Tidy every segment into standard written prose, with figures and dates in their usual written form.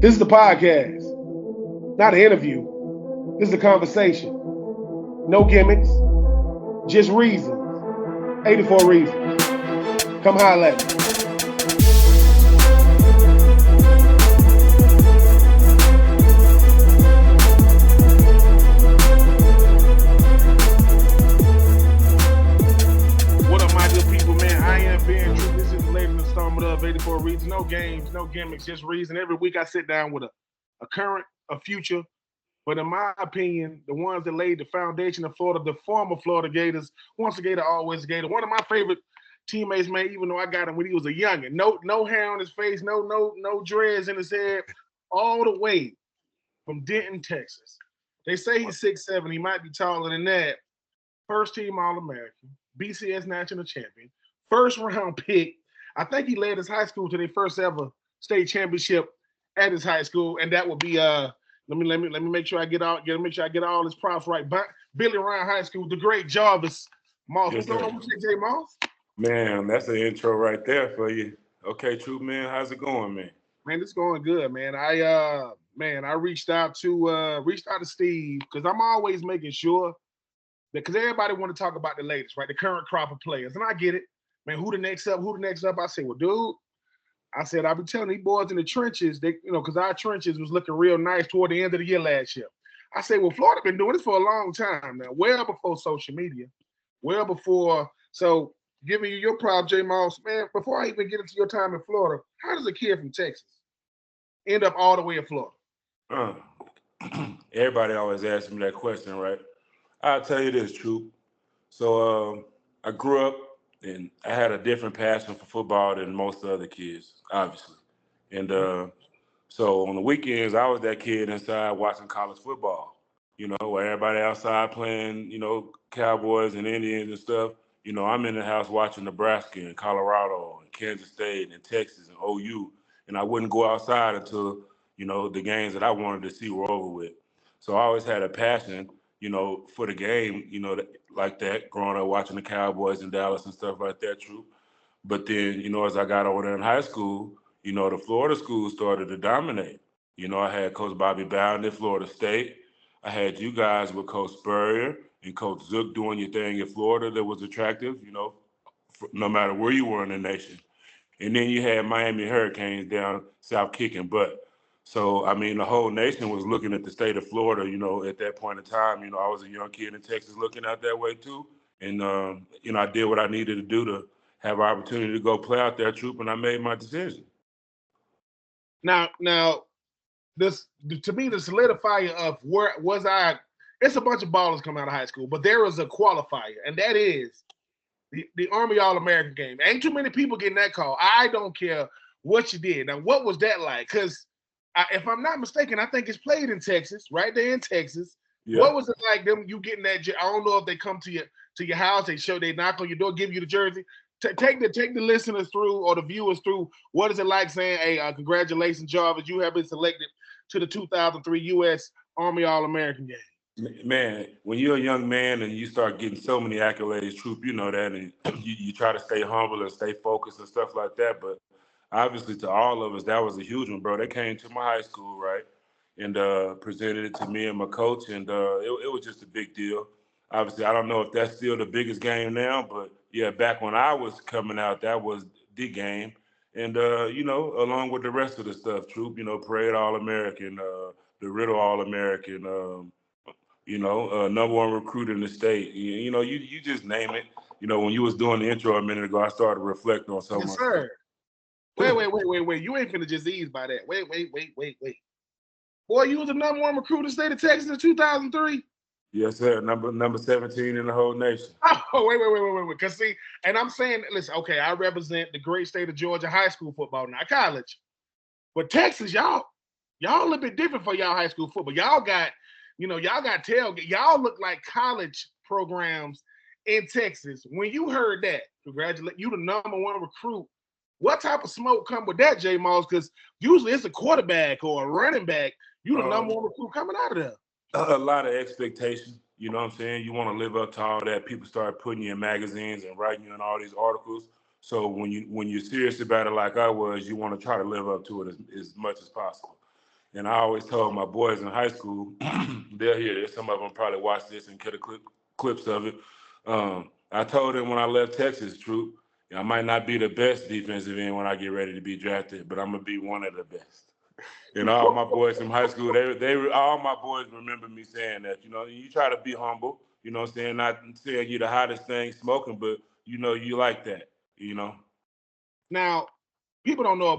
This is the podcast, not an interview. This is a conversation. No gimmicks, just reasons. 84 reasons. Come holler at me. What up, my good people, man? I am Ben Troupe. This is the latest installment of 84 Reasons. No games, no gimmicks, just reason. Every week I sit down with a current, a future, but in my opinion, the ones that laid the foundation of Florida, the former Florida Gators, once a Gator, always a Gator. One of my favorite teammates, man, even though I got him when he was a youngin'. No hair on his face, no dreads in his head, all the way from Denton, Texas. They say he's 6'7". He might be taller than that. First team All-American, BCS national champion, first round pick. I think he led his high school to their first ever state championship at his high school, and that would be let me make sure I get all his props right. Billy Ryan High School, the great Jarvis Moss. Yes, What's going on with you, Jay Moss? Man, that's an intro right there for you. Okay, Troupe, man, how's it going, man? Man, it's going good, man. I reached out to Steve because I'm always making sure that because everybody want to talk about the latest, right? The current crop of players, and I get it, man. Who the next up? I say, well, dude. I said, I'll be telling these boys in the trenches, because our trenches was looking real nice toward the end of the year last year. I said, well, Florida been doing this for a long time now, well before social media, well before. So giving you your prop, J. Moss, man, before I even get into your time in Florida, how does a kid from Texas end up all the way in Florida? Everybody always asks me that question, right? I'll tell you this, Troupe. So I grew up and I had a different passion for football than most other kids, obviously. And so on the weekends, I was that kid inside watching college football, where everybody outside playing, Cowboys and Indians and stuff. I'm in the house watching Nebraska and Colorado and Kansas State and Texas and OU. And I wouldn't go outside until, the games that I wanted to see were over with. So I always had a passion, for the game, like that, growing up watching the Cowboys in Dallas and stuff like that, Troupe. But then, as I got over there in high school, the Florida schools started to dominate. I had Coach Bobby Bowden at Florida State. I had you guys with Coach Spurrier and Coach Zook doing your thing in Florida that was attractive, no matter where you were in the nation. And then you had Miami Hurricanes down south kicking butt. So, the whole nation was looking at the state of Florida, at that point in time. I was a young kid in Texas looking out that way too. And, I did what I needed to do to have an opportunity to go play out there, Troupe, and I made my decision. Now, this, to me, the solidifier of where was I, it's a bunch of ballers coming out of high school, but there is a qualifier, and that is the Army All-American game. Ain't too many people getting that call. I don't care what you did. Now, what was that like? Because if I'm not mistaken, I think it's played in Texas, right there in Texas. Yeah. What was it like them? You getting that? I don't know if they come to your house, they knock on your door, give you the jersey. Take the listeners through or the viewers through. What is it like saying, "Hey, congratulations, Jarvis, you have been selected to the 2003 U.S. Army All-American game"? Man, when you're a young man and you start getting so many accolades, Troupe, you know that, and you try to stay humble and stay focused and stuff like that, but obviously, to all of us, that was a huge one, bro. They came to my high school, right, and presented it to me and my coach, and it was just a big deal. Obviously, I don't know if that's still the biggest game now, but, yeah, back when I was coming out, that was the game. And, along with the rest of the stuff, Troupe, Parade All-American, the Riddle All-American, number one recruit in the state. You just name it. When you was doing the intro a minute ago, I started reflecting on some of my stuff. Wait. You ain't finna just ease by that. Wait. Boy, you was the number one recruit in the state of Texas in 2003? Yes, sir. Number 17 in the whole nation. Oh, wait. Because see, and I'm saying, listen, okay, I represent the great state of Georgia high school football, not college. But Texas, y'all a little bit different for y'all high school football. Y'all got tailgate. Y'all look like college programs in Texas. When you heard that, congratulate you, the number one recruit. What type of smoke come with that, J. Moss? Because usually it's a quarterback or a running back. You the number one recruit coming out of there. A lot of expectation. You know what I'm saying? You want to live up to all that. People start putting you in magazines and writing you in all these articles. So when you're serious about it like I was, you want to try to live up to it as much as possible. And I always told my boys in high school, they'll hear this. Some of them probably watch this and get clips of it. I told them when I left Texas, Troop, I might not be the best defensive end when I get ready to be drafted, but I'm gonna be one of the best. And all my boys from high school, all my boys remember me saying that. You try to be humble. You know what I'm saying? Not saying you're the hottest thing smoking, but you like that. You know. Now, people don't know.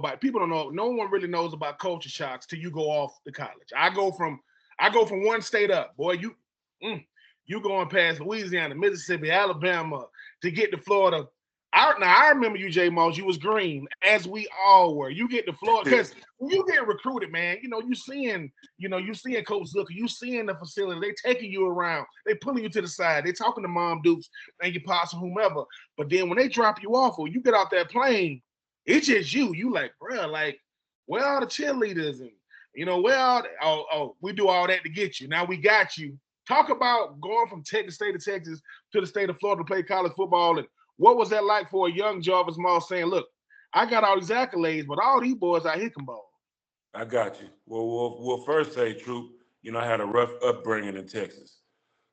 No one really knows about culture shocks till you go off to college. I go from one state up, boy. You going past Louisiana, Mississippi, Alabama to get to Florida. I remember you, J. Moss. You was green, as we all were. You get to Florida because when you get recruited, man. You seeing Coach Zucker. You seeing the facility. They taking you around. They pulling you to the side. They talking to Mom Dukes and your pops or whomever. But then when they drop you off or you get off that plane, it's just you. You like, bro, like, where are the cheerleaders? And where are they? We do all that to get you. Now we got you. Talk about going from the state of Texas to the state of Florida to play college football. And what was that like for a young Jarvis Moss saying, look, I got all these accolades, but all these boys out here can ball? I got you. Well, we'll first say, Troop, I had a rough upbringing in Texas.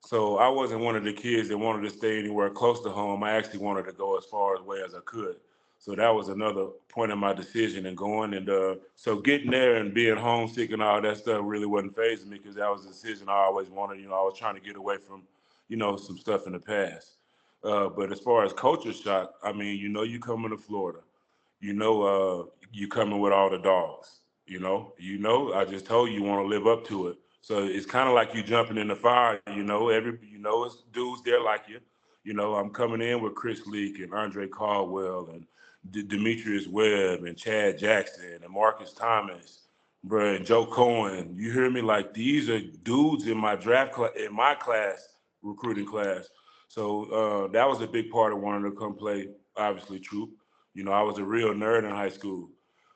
So I wasn't one of the kids that wanted to stay anywhere close to home. I actually wanted to go as far away as I could. So that was another point of my decision in going. And so getting there and being homesick and all that stuff really wasn't fazing me because that was a decision I always wanted. I was trying to get away from, some stuff in the past. But as far as culture shock, I mean, you coming to Florida. You coming with all the dogs. I just told you want to live up to it. So it's kind of like you jumping in the fire. It's dudes there like you. I'm coming in with Chris Leak and Andre Caldwell and Demetrius Webb and Chad Jackson and Marcus Thomas, bro, and Joe Cohen. You hear me? Like these are dudes in my in my class, recruiting class. So that was a big part of wanting to come play. Obviously, Troop. I was a real nerd in high school.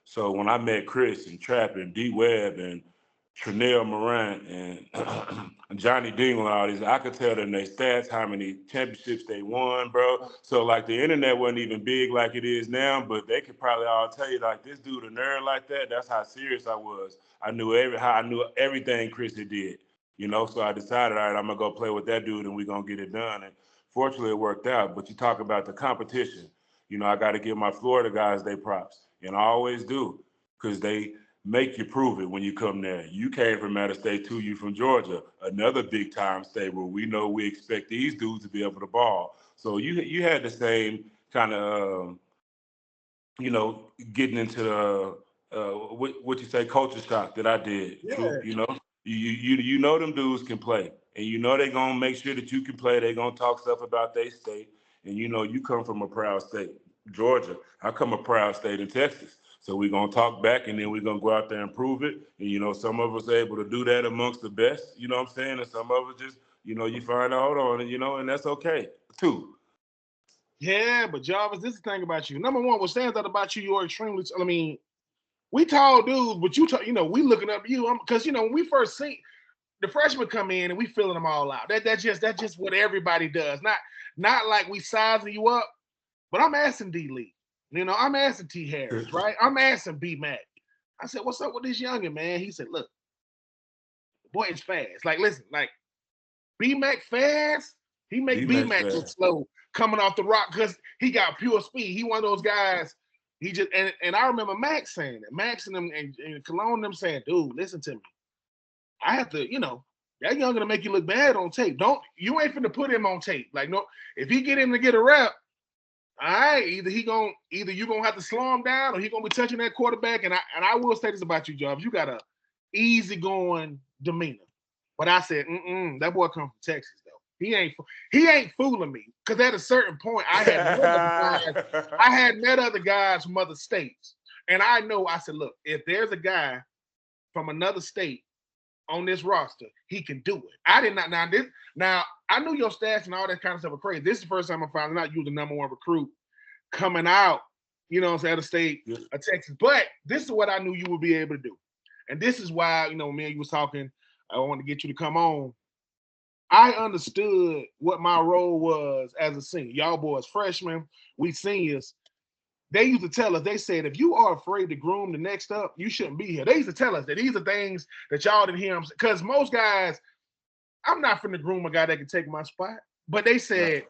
So when I met Chris and Trap and D Webb and Trinell Morant and Johnny Dingle and all these, I could tell them their stats, how many championships they won, bro. So like the internet wasn't even big like it is now, but they could probably all tell you like this dude a nerd like that. That's how serious I was. I knew everything Chris had did. So I decided, all right, I'm gonna go play with that dude and we're gonna get it done. And fortunately it worked out. But you talk about the competition. I got to give my Florida guys their props, and I always do, because they make you prove it when you come there. You came from out of state too. You from Georgia, another big time state where we expect these dudes to be able to ball. So you had the same kind of getting into the what you say culture shock that I did. Yeah. True, them dudes can play, and they gonna make sure that you can play. They gonna talk stuff about their state, and you come from a proud state, Georgia. I come a proud state in Texas. So we're gonna talk back, and then we're gonna go out there and prove it. And some of us are able to do that amongst the best. You know what I'm saying? And some of us just, you find out on, and that's okay too. Yeah, but Jarvis, this is the thing about you. Number one, what stands out about you, you're extremely. I mean, we tall dudes, but we looking up you. Because when we first see the freshmen come in and we filling them all out. That's just what everybody does. Not like we sizing you up, but I'm asking D Lee. I'm asking T Harris, right? I'm asking B Mac. I said, what's up with this youngin, man? He said, look, boy, it's fast. Like, listen, like B Mac fast. He make B Mac look slow coming off the rock because he got pure speed. He one of those guys. He just and I remember Max saying that. Max and them and Cologne them saying, dude, listen to me. I have to, that young gonna make you look bad on tape. You ain't finna put him on tape. Like, no, if he get in to get a rep, all right, either you gonna have to slow him down or he gonna be touching that quarterback. And I will say this about you, Jarvis. You got a easygoing demeanor. But I said, that boy come from Texas though. He ain't fooling me. Cause at a certain point, I had met other guys from other states. And I said, look, if there's a guy from another state on this roster, he can do it. I did not. Now I knew your stats and all that kind of stuff were crazy. This is the first time I found out you were the number one recruit coming out, out of state of Texas. But this is what I knew you would be able to do. And this is why, me and you was talking, I wanted to get you to come on. I understood what my role was as a senior. Y'all boys freshmen, we seniors. they used to tell us, they said, if you are afraid to groom the next up, you shouldn't be here. They used to tell us that these are things that y'all didn't hear them. Because most guys, I'm not finna groom a guy that can take my spot. But they said,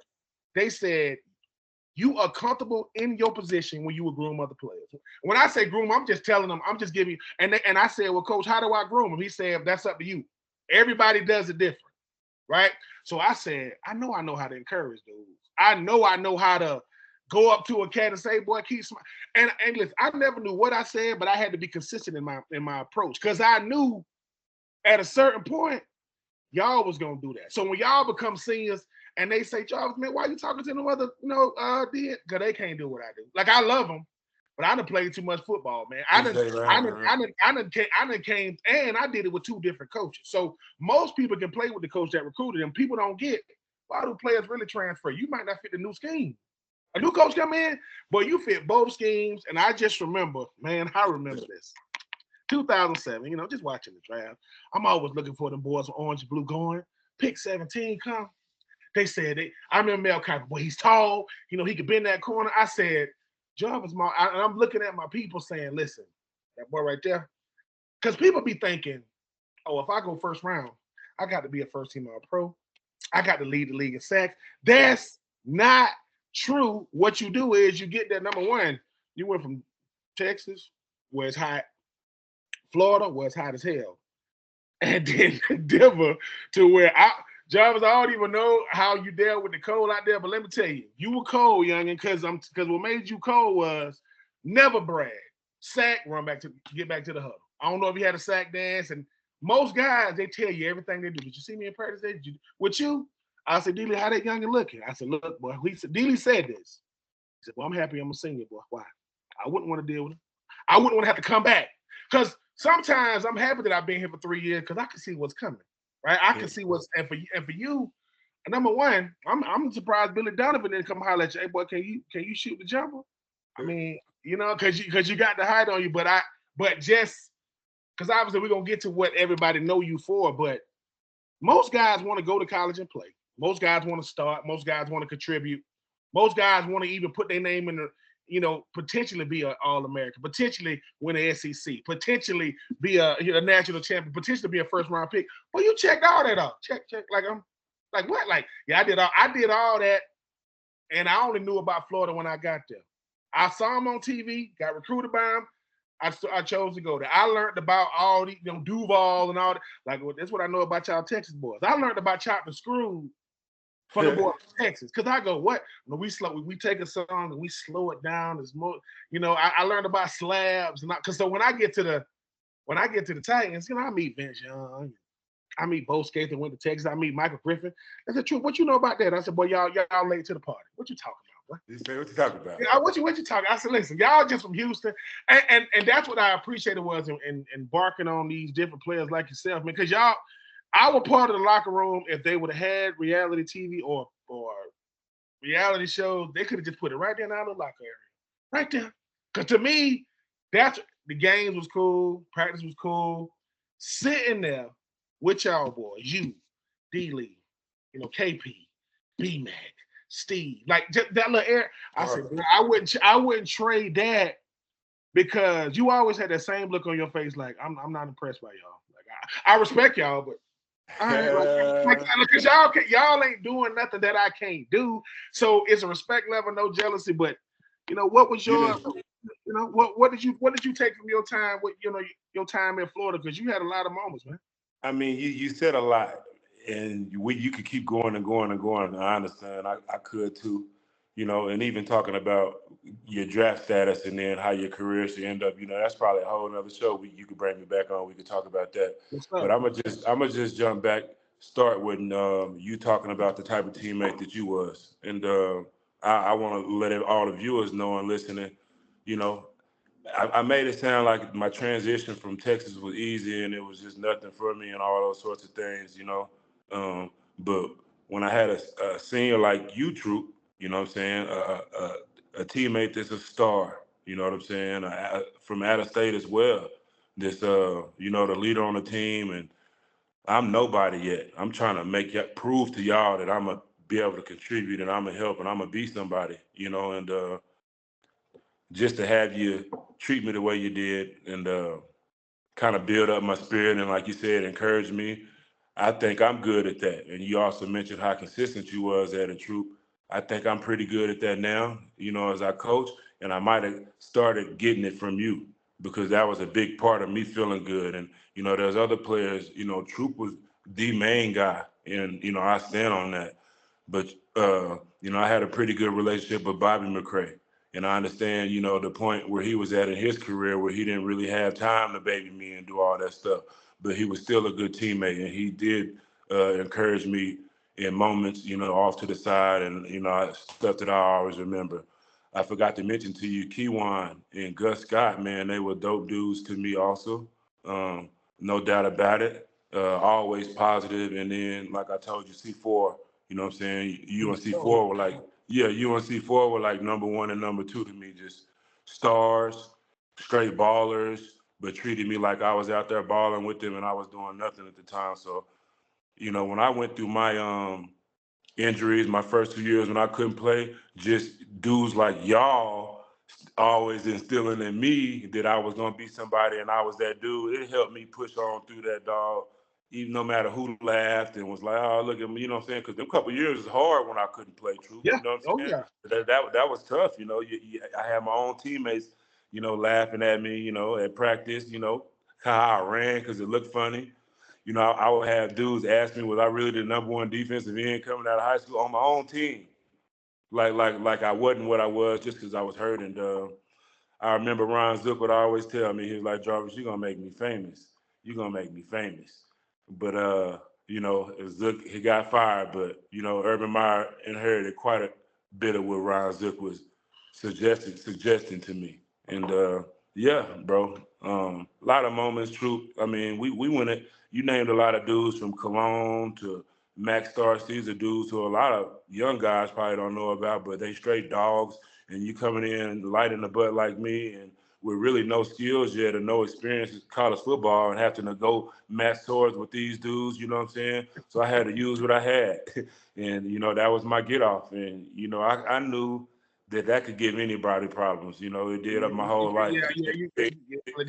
you are comfortable in your position when you would groom other players. When I say groom, I'm just telling them, I'm just giving you, and I said, well, coach, how do I groom him? He said, that's up to you. Everybody does it different, right? So I said, I know how to encourage dudes. I know how to go up to a cat and say, boy, keep smiling. And listen, I never knew what I said, but I had to be consistent in my approach because I knew at a certain point, y'all was gonna do that. So when y'all become seniors and they say, Jarvis, man, why you talking to them other, because they can't do what I do. Like I love them, but I done played too much football, man. I done came, and I did it with 2 different coaches. So most people can play with the coach that recruited them. People don't get, why do players really transfer? You might not fit the new scheme. A new coach come in, but you fit both schemes. And I just remember, man, I remember this. 2007, just watching the draft. I'm always looking for them boys with orange and blue going. Pick 17 come. They said, I remember Mel Kiper, boy, he's tall. He could bend that corner. I said, Jarvis Moss, and I'm looking at my people saying, listen, that boy right there. Because people be thinking, oh, if I go first round, I got to be a first team All-Pro. I got to lead the league in sacks. That's not true. What you do is you get that number one. You went from Texas, where it's hot, Florida, where it's hot as hell, and then Denver to where Jarvis, I don't even know how you dealt with the cold out there, but let me tell you, you were cold, youngin, because what made you cold was never brag. Sack, get back to the huddle. I don't know if you had a sack dance, and most guys, they tell you everything they do. Did you see me in practice? With you? I said, Dealey, how that youngin looking? I said, look, boy, Dealey said this. He said, well, I'm happy I'm a senior, boy. Why? I wouldn't want to deal with him. I wouldn't want to have to come back. Because sometimes I'm happy that I've been here for 3 years because I can see what's coming. Right, I can see what's and for you. Number one, I'm surprised Billy Donovan didn't come holler at you. Hey, boy, can you shoot the jumper? I mean, because you got the height on you, but just because obviously we're gonna get to what everybody know you for. But most guys want to go to college and play. Most guys want to start. Most guys want to contribute. Most guys want to even put their name in the. Potentially be an All-American, potentially win an SEC, potentially be a national champion, potentially be a first-round pick. Well, you checked all that off. Check. Like I'm, like what? Like yeah, I did all that, and I only knew about Florida when I got there. I saw him on TV, got recruited by him. I chose to go there. I learned about all these, Duval and all that. Like that's what I know about y'all Texas boys. I learned about chopping screws for the boy from Texas, because I go, what? When we take a song and we slow it down. It's more, I learned about slabs, and because so when I get to the Titans, I meet Vince Young, I meet Bo Skater that went to Texas, I meet Michael Griffin. I said, true, what you know about that? I said, boy, y'all late to the party. What you talking about? You say what you talking about? Yeah, what you talking? I said, listen, y'all just from Houston, and that's what I appreciated was in embarking on these different players like yourself, man, because y'all. Our part of the locker room, if they would have had reality TV or reality shows, they could have just put it right there in the locker area. Right there. Because to me, that's the games was cool, practice was cool. Sitting there with y'all boys, you, D-Lee, KP, B-Mac, Steve, like just that little air. I said, I wouldn't trade that because you always had that same look on your face, like I'm not impressed by y'all. Like I respect y'all, but because y'all ain't doing nothing that I can't do. So it's a respect level, no jealousy. But what was your, what did you take from your time with your time in Florida? Because you had a lot of moments, man. I mean, you said a lot, and you could keep going and going and going. I understand. I could too, and even talking about your draft status and then how your career should end up. That's probably a whole other show. You could bring me back on. We could talk about that. But I'm gonna just jump back. Start with you talking about the type of teammate that you was, and I want to let all the viewers know and listening. I made it sound like my transition from Texas was easy and it was just nothing for me and all those sorts of things, But when I had a senior like you, Troupe, you know what I'm saying, a teammate that's a star, you know what I'm saying, from out of state as well, this, the leader on the team, and I'm nobody yet. I'm trying to prove to y'all that I'm going to be able to contribute and I'm going to help and I'm going to be somebody, and just to have you treat me the way you did and kind of build up my spirit and, like you said, encourage me. I think I'm good at that. And you also mentioned how consistent you was at a troop. I think I'm pretty good at that now, as I coach. And I might have started getting it from you because that was a big part of me feeling good. And, there's other players, Troop was the main guy. And, I stand on that. But, I had a pretty good relationship with Bobby McCray. And I understand, the point where he was at in his career where he didn't really have time to baby me and do all that stuff. But he was still a good teammate. And he did encourage me in moments, off to the side and, stuff that I always remember. I forgot to mention to you, Keywan and Gus Scott, man, they were dope dudes to me also. No doubt about it. Always positive. And then, like I told you, C4, you know what I'm saying? UNC4 were like, yeah, UNC4 were like number one and number two to me, just stars, straight ballers, but treated me like I was out there balling with them and I was doing nothing at the time. So, when I went through my injuries, my first 2 years when I couldn't play, just dudes like y'all always instilling in me that I was gonna be somebody and I was that dude. It helped me push on through that, dog. Even no matter who laughed and was like, "Oh, look at me," you know what I'm saying? Because them couple years was hard when I couldn't play true. Yeah. You know what Oh I'm saying? yeah. That was tough. I had my own teammates, laughing at me, at practice, how I ran because it looked funny. I would have dudes ask me, was I really the number one defensive end coming out of high school on my own team? Like I wasn't what I was just because I was hurt. And I remember Ron Zook would always tell me, he was like, Jarvis, you're gonna make me famous. You're gonna make me famous. But Zook, he got fired, but Urban Meyer inherited quite a bit of what Ron Zook was suggesting to me. And yeah, bro. A lot of moments, true. I mean, we went it. You named a lot of dudes from Cologne to Max Starks. These are dudes who a lot of young guys probably don't know about, but they straight dogs. And you coming in light in the butt like me, and with really no skills yet and no experience in college football, and having to go match swords with these dudes. You know what I'm saying? So I had to use what I had, and that was my get off. And I knew that could give anybody problems. It did up my whole life, Yeah, it did,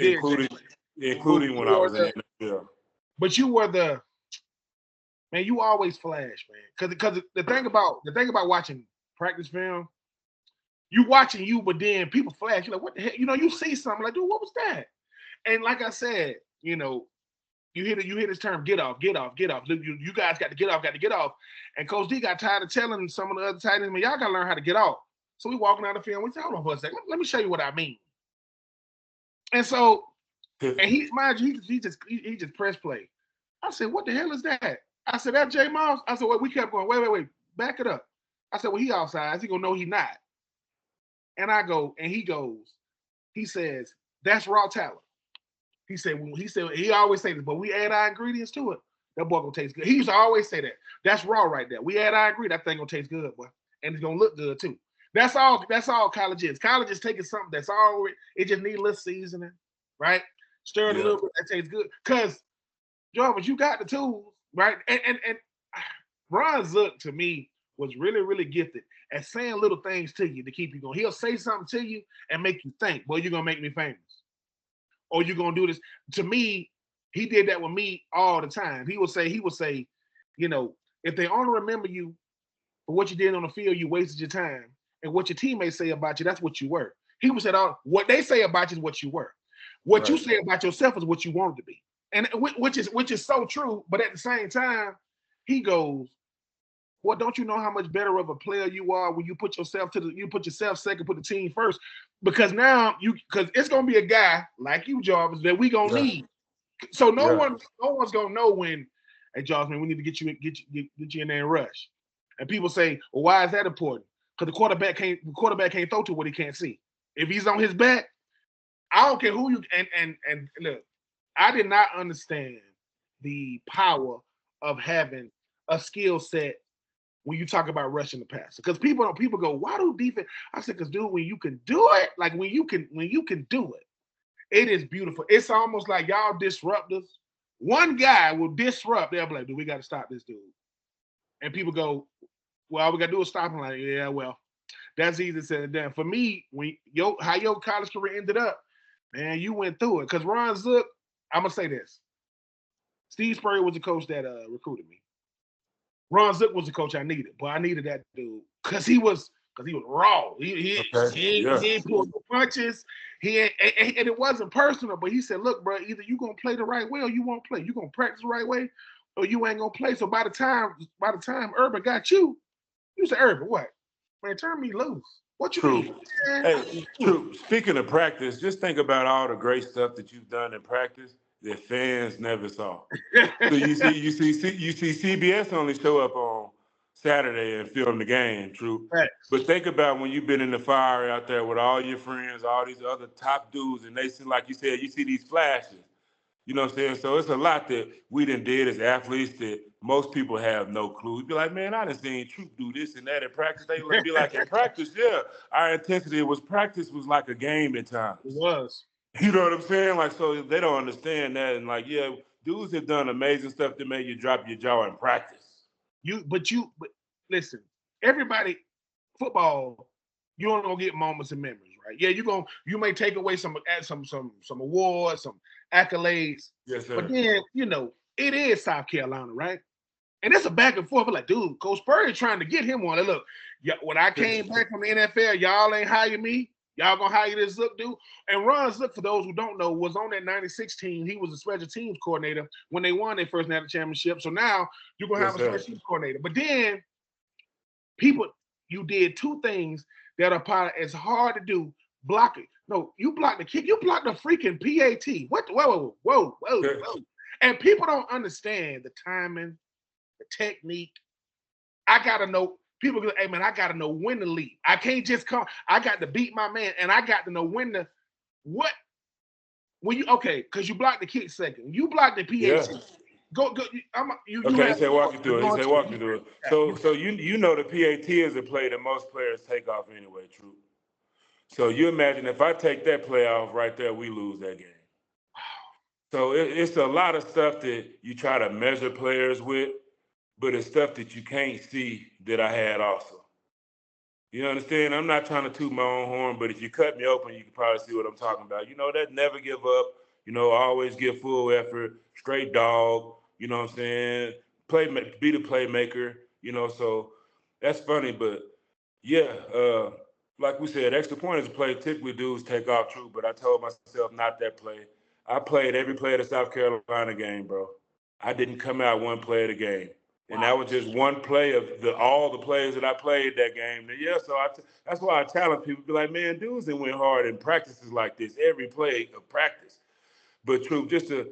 including Jay. including when I was in the NFL. But you were the man. You always flash, man. Because the thing about watching practice film, you watching you, but then people flash. You're like, what the heck? You see something like, dude, what was that? And like I said, you hear this term, get off, get off, get off. You guys got to get off. And Coach D got tired of telling some of the other tight ends, man, y'all got to learn how to get off. So we walking out the field. We said, hold on for a second. Let me show you what I mean. And so, and he, mind you, he just pressed play. I said, what the hell is that? I said, that J Moss. I said, well, we kept going. Wait, back it up. I said, well, he outside. He gonna know he not. And I go, and he goes, he says, that's raw talent. He said, he always say this, but we add our ingredients to it. That boy gonna taste good. He used to always say that. That's raw right there. We add our ingredients, that thing gonna taste good, boy. And it's gonna look good too. That's all college is. College is taking something that's already, it just needs a little seasoning, right? Stir it a little bit, that tastes good. Because, Jarvis, you got the tools, right? And Ron Zook, to me, was really, really gifted at saying little things to you to keep you going. He'll say something to you and make you think, boy, you're going to make me famous. Or you're going to do this. To me, he did that with me all the time. He would say, if they only remember you for what you did on the field, you wasted your time. And what your teammates say about you, that's what you were. He would say, what they say about you is what you were. What you say about yourself is what you wanted to be. And which is so true. But at the same time, he goes, well, don't you know how much better of a player you are when you put yourself second, put the team first? Because now because it's gonna be a guy like you, Jarvis, that we gonna need. So no one's gonna know when, hey, Jarvis, man, we need to get you in there and rush. And people say, well, why is that important? Because the quarterback can't throw to what he can't see. If he's on his back, I don't care who you and look, I did not understand the power of having a skill set when you talk about rushing the passer. Because people go, why do defense? I said, because dude, when you can do it, like when you can do it, it is beautiful. It's almost like y'all disruptors. One guy will disrupt. They'll be like, dude, we got to stop this dude. And people go, well, all we got to do is stop him. Like, yeah, well. that's easy said and done. For me, how your college career ended up, man, you went through it. Because Ron Zook, I'm gonna say this: Steve Spurrier was the coach that recruited me. Ron Zook was the coach I needed, but I needed that dude because he was raw. He ain't pulled no punches. And it wasn't personal, but he said, "Look, bro, either you gonna play the right way or you won't play. You gonna practice the right way, or you ain't gonna play." So by the time Urban got you, you said, "Urban, what? Man, turn me loose. What you mean?" Hey, true. Speaking of practice, just think about all the great stuff that you've done in practice that fans never saw. So you see CBS only show up on Saturday and film the game, true. Right. But think about when you've been in the fire out there with all your friends, all these other top dudes, and they see, like you said, you see these flashes. You know what I'm saying? So it's a lot that we done did as athletes that most people have no clue. You'd be like, man, I done seen Troop do this and that in practice. They would be like, in practice, yeah, our intensity practice was like a game at times. It was. You know what I'm saying? Like, so they don't understand that. And like, yeah, dudes have done amazing stuff to make you drop your jaw in practice. But listen, everybody, football, you only gonna get moments and memories, right? Yeah, you may take away some awards, some accolades. Yes, sir. But then, it is South Carolina, right? And it's a back and forth. Like, dude, Coach Spurrier trying to get him one. And look, when I came back from the NFL, y'all ain't hire me. Y'all gonna hire this Zook dude. And Ron Zook, for those who don't know, was on that 96 team. He was a special teams coordinator when they won their first national championship. So now you're gonna have a special teams coordinator. But then you did two things that are probably as hard to do. Block it. No, you blocked the kick. You blocked the freaking PAT. What? Whoa. And people don't understand the timing, the technique. I gotta know. People go, hey man, I gotta know when to leap. I can't just come. I got to beat my man, and I got to know when to what. When you because you blocked the kick second. You blocked the PAT. Yeah. Go. He said walk you through it. So you know the PAT is a play that most players take off anyway, true. So you imagine if I take that play off right there, we lose that game. So it's a lot of stuff that you try to measure players with, but it's stuff that you can't see that I had also. You understand? I'm not trying to toot my own horn, but if you cut me open, you can probably see what I'm talking about. That never give up. Always give full effort, straight dog. You know what I'm saying? Be the playmaker. So that's funny, but yeah, like we said, extra point is a play typically dudes take off, true. But I told myself not that play. I played every play of the South Carolina game, bro. I didn't come out one play of the game. And that was just one play of all the plays that I played that game. And yeah, so that's why I challenge people, be like, man, dudes that went hard in practices like this, every play of practice. But Troop, just to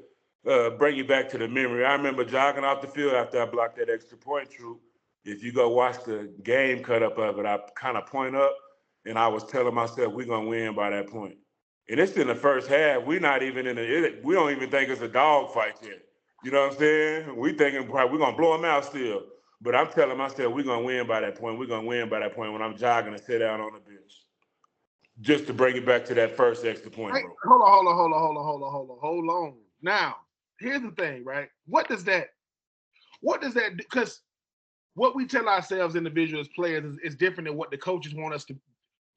bring you back to the memory, I remember jogging off the field after I blocked that extra point, Troop. If you go watch the game cut up of it, I kind of point up, and I was telling myself we're going to win by that point. And it's in the first half. We're not even we don't even think it's a dog fight yet. You know what I'm saying? We thinking probably we're going to blow them out still. But I'm telling myself we're going to win by that point. We're going to win by that point when I'm jogging and sit down on the bench. Just to bring it back to that first extra point, bro. Hold on. Now, here's the thing, right? What does that do? Because what we tell ourselves individuals, players, is different than what the coaches want us to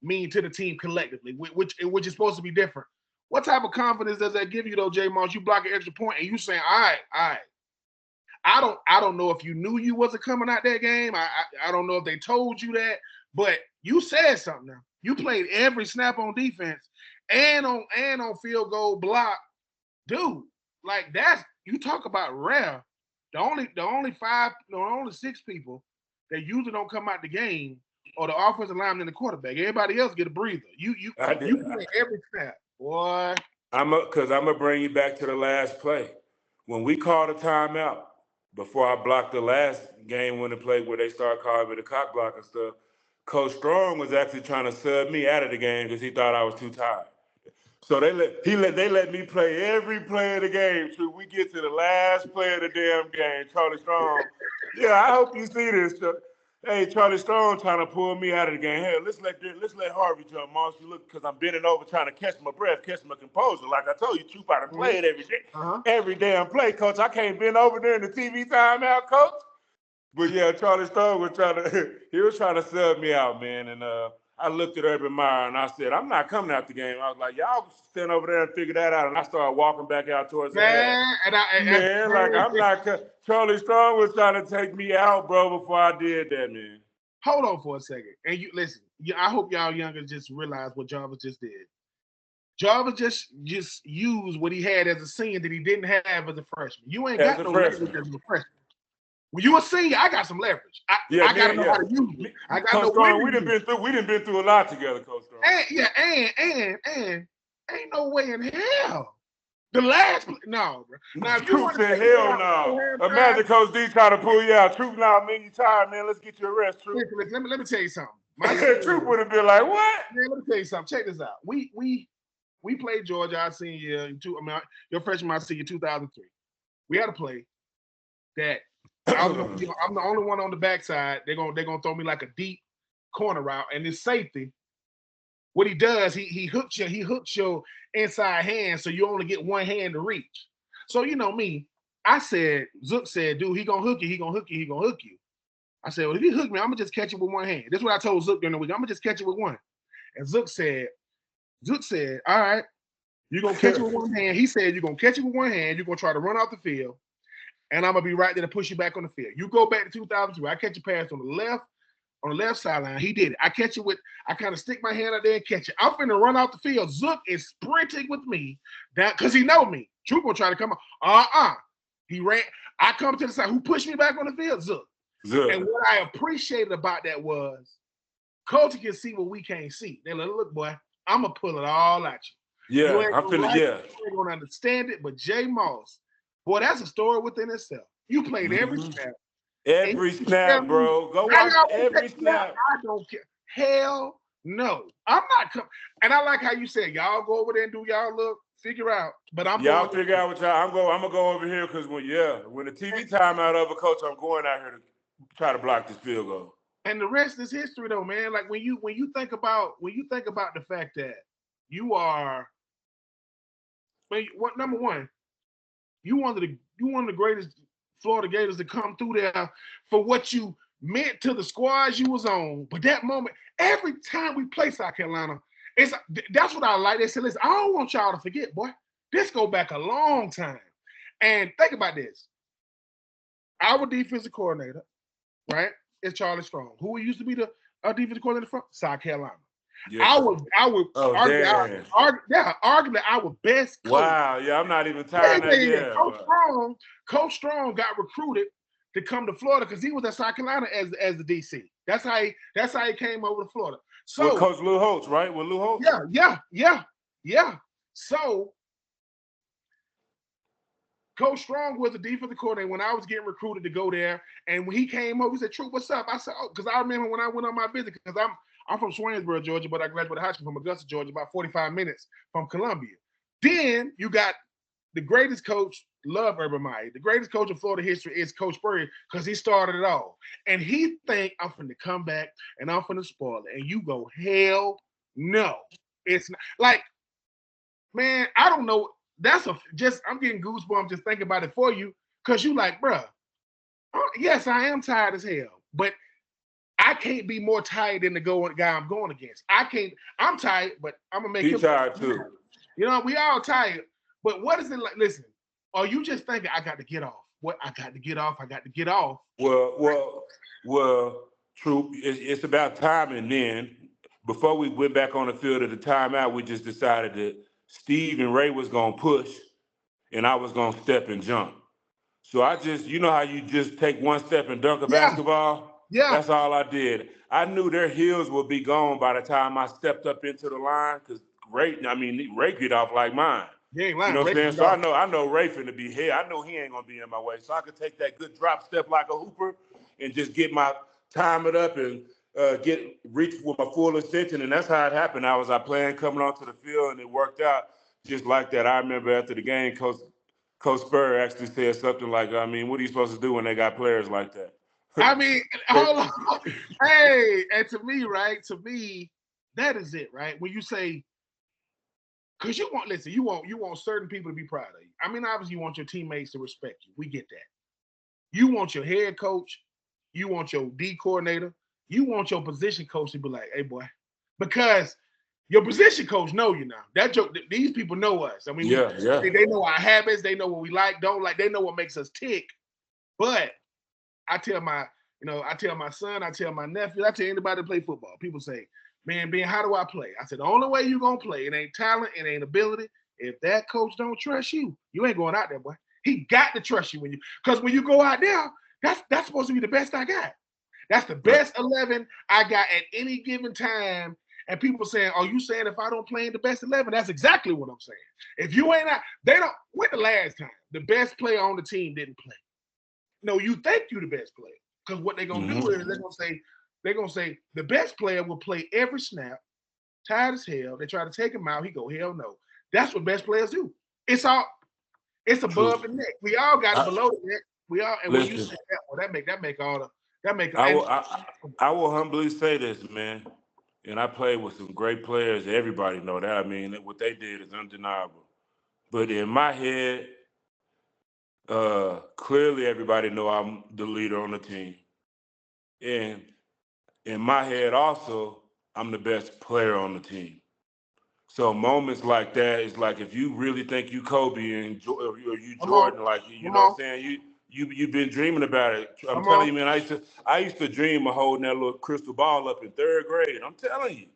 mean to the team collectively, which is supposed to be different. What type of confidence does that give you, though, J. Moss? You block an extra point and you saying, all right. I don't know if you knew you wasn't coming out that game. I don't know if they told you that, but you said something now. You played every snap on defense and on field goal block. Dude, like you talk about rare. The only 6 people that usually don't come out the game are the offensive lineman and the quarterback. Everybody else get a breather. You play every snap. Boy. Because I'm going to bring you back to the last play. When we called a timeout, before I blocked the last game when they played where they started calling me the cock block and stuff, Coach Strong was actually trying to sub me out of the game because he thought I was too tired. So they let me play every play of the game. So we get to the last play of the damn game. Charlie Strong. Yeah, I hope you see this. Hey, Charlie Strong trying to pull me out of the game. Hey, let's let Harvey jump, Moss. You look, because I'm bending over trying to catch my breath, catch my composure. Like I told you, Troop, I done played every day. Every damn play, Coach. I can't bend over during the TV timeout, Coach. But yeah, Charlie Strong was trying to sub me out, man. And I looked at Urban Meyer and I said, I'm not coming out the game. I was like, y'all stand over there and figure that out. And I started walking back out towards the half. Man, like I'm not. Charlie Strong was trying to take me out, bro, before I did that, man. Hold on for a second. And you listen, I hope y'all younger just realize what Jarvis just did. Jarvis just used what he had as a senior that he didn't have as a freshman. You ain't got no leverage as a freshman. When you a senior, I got some leverage. I gotta know how to use it. I gotta know Strong, we done been through a lot together, Coach Strong. And ain't no way in hell. The last no, bro. Now if you Troupe said hell no. Imagine Coach D trying to pull you out. Troupe, now, man, you tired, man. Let's get you a rest, Troupe. Let me tell you something. Troupe would have been like, what? Man, let me tell you something. Check this out. We played Georgia our senior year your freshman, my senior 2003. We had a play that I'm the only one on the backside. They're gonna throw me like a deep corner route, and this safety. What he does, he hooks your inside hand, so you only get one hand to reach. So you know me, I said, Zook said, dude, he gonna hook you, he gonna hook you, he gonna hook you. I said, well, if he hook me, I'm gonna just catch it with one hand. This is what I told Zook during the week. I'm gonna just catch it with one. And Zook said, all right, you're gonna catch it with one hand. He said, you're gonna catch it with one hand, you're gonna try to run off the field, and I'm gonna be right there to push you back on the field. You go back to 2002, I catch a pass on the left sideline. He did it. I kind of stick my hand out there and catch it. I'm finna run out the field. Zook is sprinting with me because he know me. Troupe will try to come up. He ran. I come to the side. Who pushed me back on the field? Zook. And what I appreciated about that was Coach can see what we can't see. They're like, look, boy, I'm going to pull it all at you. Yeah, I'm finna, You ain't going to understand it, but Jay Moss, boy, that's a story within itself. You played every snap. Every snap, bro. Go watch every snap. I don't care. Hell no. I'm not coming. And I like how you said, y'all go over there and do y'all look, figure out. But y'all figure out what y'all. I'm gonna go over here because when the TV timeout over, Coach, I'm going out here to try to block this field goal. And the rest is history, though, man. Like when you think about the fact that you are, number one, you one of the greatest Florida Gators to come through there for what you meant to the squads you was on. But that moment, every time we play South Carolina, that's what I like. They said, listen, I don't want y'all to forget, boy. This go back a long time. And think about this. Our defensive coordinator, right, is Charlie Strong, who used to be our defensive coordinator from South Carolina. Yeah. I would arguably our best coach. Wow, yeah, I'm not even tired of that. Coach Strong got recruited to come to Florida because he was at South Carolina as the DC. That's how he came over to Florida. So with Coach Lou Holtz, right? With Lou Holtz? Yeah. So Coach Strong was the defensive coordinator when I was getting recruited to go there. And when he came over, he said, Troupe, what's up? I said, oh, because I remember when I went on my visit, because I'm from Swainsboro, Georgia, but I graduated high school from Augusta, Georgia, about 45 minutes from Columbia. Then you got the greatest coach, love Urban Meyer. The greatest coach in Florida history is Coach Spurrier because he started it all. And he think I'm finna come back and I'm finna spoil it. And you go, hell no. It's not. Like, man, I don't know. I'm getting goosebumps just thinking about it for you because you like, bruh, yes, I am tired as hell, but I can't be more tired than the guy I'm going against. I'm tired, but I'm going to make him tired too. You know, we all tired. But what is it like? Listen, are you just thinking, I got to get off? What? I got to get off. Well, Troupe, it's about timing then. Before we went back on the field at the timeout, we just decided that Steve and Ray was going to push and I was going to step and jump. So I just, you know how you just take one step and dunk a basketball? Yeah. That's all I did. I knew their heels would be gone by the time I stepped up into the line because Ray get off like mine. You ain't lying. You know what I'm saying? So I know Ray finna be here. I know he ain't gonna be in my way. So I could take that good drop step like a hooper and just get my time it up and reach with my full extension. And that's how it happened. I was playing coming onto the field and it worked out just like that. I remember after the game, Coach Spurrier actually said something like, what are you supposed to do when they got players like that? Hold on. Hey, and to me, that is it, right? When you say, because you want certain people to be proud of you. Obviously you want your teammates to respect you. We get that. You want your head coach, you want your D coordinator, you want your position coach to be like, hey boy, because your position coach know you now. That joke, these people know us. I mean, they know our habits. They know what we like, don't like. They know what makes us tick. But I tell my son, I tell my nephew, I tell anybody to play football. People say, man, Ben, how do I play? I said, the only way you're going to play, it ain't talent, it ain't ability. If that coach don't trust you, you ain't going out there, boy. He got to trust you because when you go out there, that's supposed to be the best I got. That's the best 11 I got at any given time. And people saying, "Oh, you saying if I don't play in the best 11?" That's exactly what I'm saying. If you ain't out, they don't. When the last time the best player on the team didn't play? No, you think you the best player because what they're gonna do is they're gonna say the best player will play every snap, tired as hell. They try to take him out. He go, hell no. That's what best players do. It's above the neck. We all got it below the neck. We all, and when you say that, well, that make all the that make. I will humbly say this, man. And I played with some great players. Everybody know that. I mean, what they did is undeniable. But in my head, clearly everybody know I'm the leader on the team. And in my head also, I'm the best player on the team. So moments like that is like if you really think you Kobe or you Jordan, like you know what I'm saying, you've been dreaming about it. I'm telling you, man. I used to dream of holding that little crystal ball up in third grade. I'm telling you,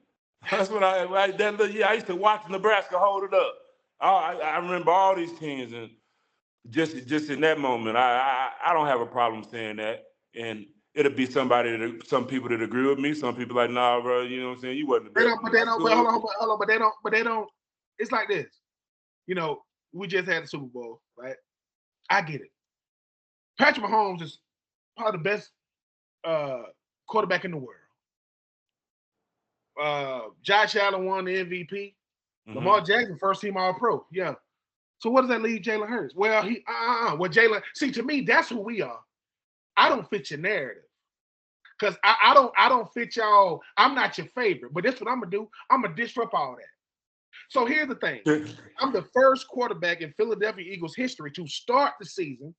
that's what I used to watch Nebraska hold it up. I remember all these teams, and just in that moment, I don't have a problem saying that, and it'll be some people that agree with me. Some people like, nah, bro, you know what I'm saying? You wasn't the best. But they don't. But hold on. But they don't. It's like this. You know, we just had the Super Bowl, right? I get it. Patrick Mahomes is probably the best quarterback in the world. Josh Allen won the MVP. Lamar Jackson, first team All Pro. Yeah. So what does that leave Jalen Hurts? Well, well, Jalen. See, to me, that's who we are. I don't fit your narrative. Because I don't fit y'all. I'm not your favorite. But that's what I'm gonna do. I'm gonna disrupt all that. So here's the thing. I'm the first quarterback in Philadelphia Eagles history to start the season,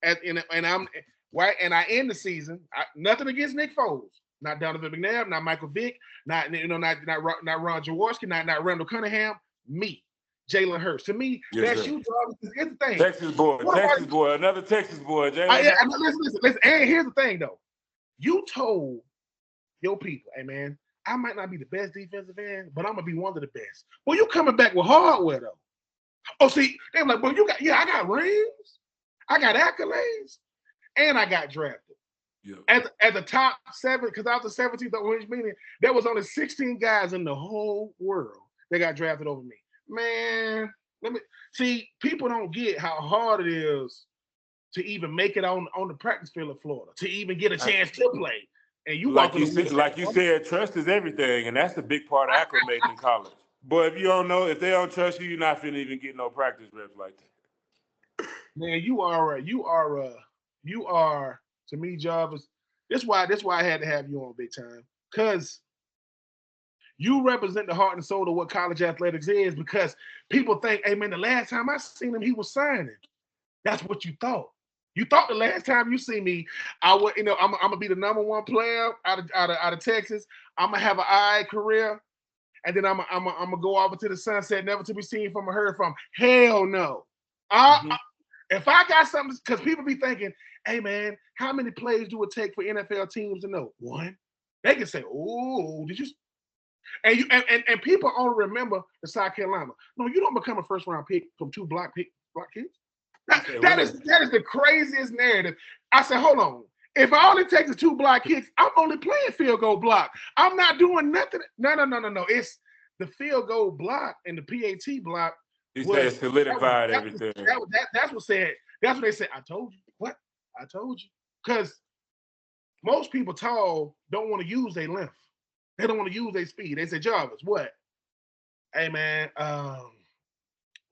and I end the season. Nothing against Nick Foles, not Donovan McNabb, not Michael Vick, not Ron Jaworski, not Randall Cunningham. Me, Jalen Hurts. To me, that's you, Jarvis. Here's the thing. Texas boy, another Texas boy. Listen. And here's the thing, though. You told your people, hey man, I might not be the best defensive end, but I'm gonna be one of the best. Well, you coming back with hardware though. Oh, see, they're like, well, I got rings, I got accolades, and I got drafted. Yeah. As a top 7, because I was the 17th overall meeting, there was only 16 guys in the whole world that got drafted over me. Man, let me see. People don't get how hard it is to even make it on the practice field of Florida, to even get a chance to play. And you said, trust is everything, and that's a big part of acclimating in college. But if they don't trust you, you're not finna even get no practice reps like that. Man, you are to me, Jarvis. That's why I had to have you on big time, because you represent the heart and soul of what college athletics is. Because people think, hey man, the last time I seen him, he was signing. That's what you thought. You thought the last time you see me, I'm gonna be the number 1 player out of Texas. I'm gonna have an eye career, and then I'm gonna go off into the sunset, never to be seen from or heard from. Hell no. If I got something, because people be thinking, hey man, how many plays do it take for NFL teams to know? 1. They can say, oh, did you? And people only remember the South Carolina. No, you don't become a first round pick from 2 block kids. That is the craziest narrative. I said, hold on. If all it takes is 2 block kicks, I'm only playing field goal block. I'm not doing nothing. No. It's the field goal block and the PAT block. He said solidified everything. That's what said. That's what they said. I told you. What? I told you. Because most people tall don't want to use their length. They don't want to use their speed. They say, Jarvis, what? Hey man,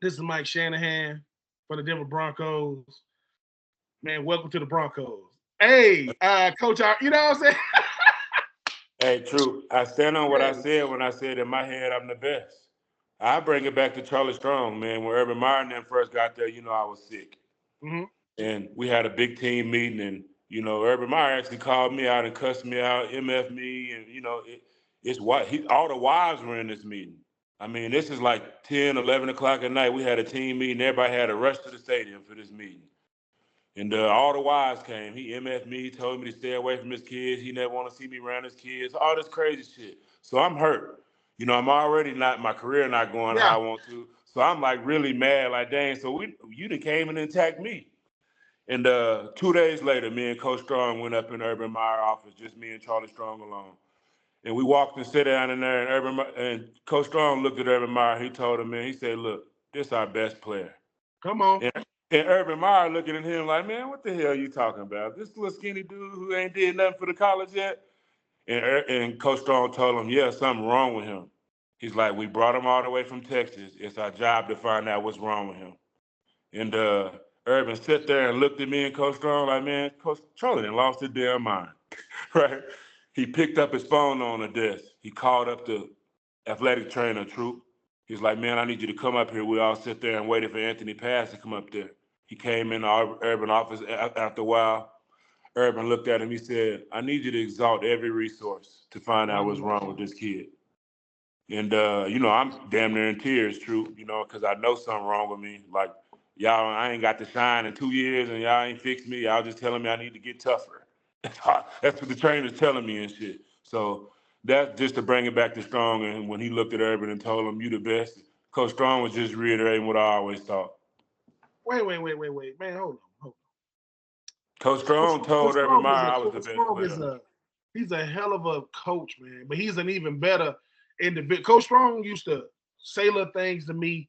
this is Mike Shanahan for the Denver Broncos. Man, welcome to the Broncos. Hey, Coach, you know what I'm saying? Hey, true. I stand on what I said when I said in my head I'm the best. I bring it back to Charlie Strong, man. When Urban Meyer and them first got there, I was sick. And we had a big team meeting, and, Urban Meyer actually called me out and cussed me out, MF me, and, It's what all the wives were in this meeting. I mean, this is like 10, 11 o'clock at night. We had a team meeting. Everybody had to rush to the stadium for this meeting. And all the wives came. He MF'd me. He told me to stay away from his kids. He never want to see me around his kids. All this crazy shit. So I'm hurt. You know, I'm already not, my career not going Yeah. how I want to. So I'm like really mad. Like, dang, so you done came and attacked me. And 2 days later, me and Coach Strong went up in Urban Meyer office, just me and Charlie Strong alone. And we walked and sat down in there, and Coach Strong looked at Urban Meyer. He told him, man, he said, look, this our best player. Come on. And Urban Meyer looking at him like, man, what the hell are you talking about? This little skinny dude who ain't did nothing for the college yet? And Coach Strong told him, yeah, something wrong with him. He's like, we brought him all the way from Texas. It's our job to find out what's wrong with him. And Urban sat there and looked at me and Coach Strong like, man, Coach Charlie done lost his damn mind, right? He picked up his phone on the desk. He called up the athletic trainer, Troupe. He's like, man, I need you to come up here. We all sit there and waited for Anthony Pass to come up there. He came in our Urban office after a while. Urban looked at him. He said, I need you to exalt every resource to find out what's wrong with this kid. And, you know, I'm damn near in tears, Troupe, you know, because I know something wrong with me. Like, y'all, I ain't got to shine in 2 years and y'all ain't fixed me. Y'all just telling me I need to get tougher. That's what the trainer's telling me and shit. So that's just to bring it back to Strong. And when he looked at Urban and told him, you the best, Coach Strong was just reiterating what I always thought. Wait. Man, hold on. Coach Strong told Urban Meyer I was the best player. He's a hell of a coach, man. But he's an even better individual. Coach Strong used to say little things to me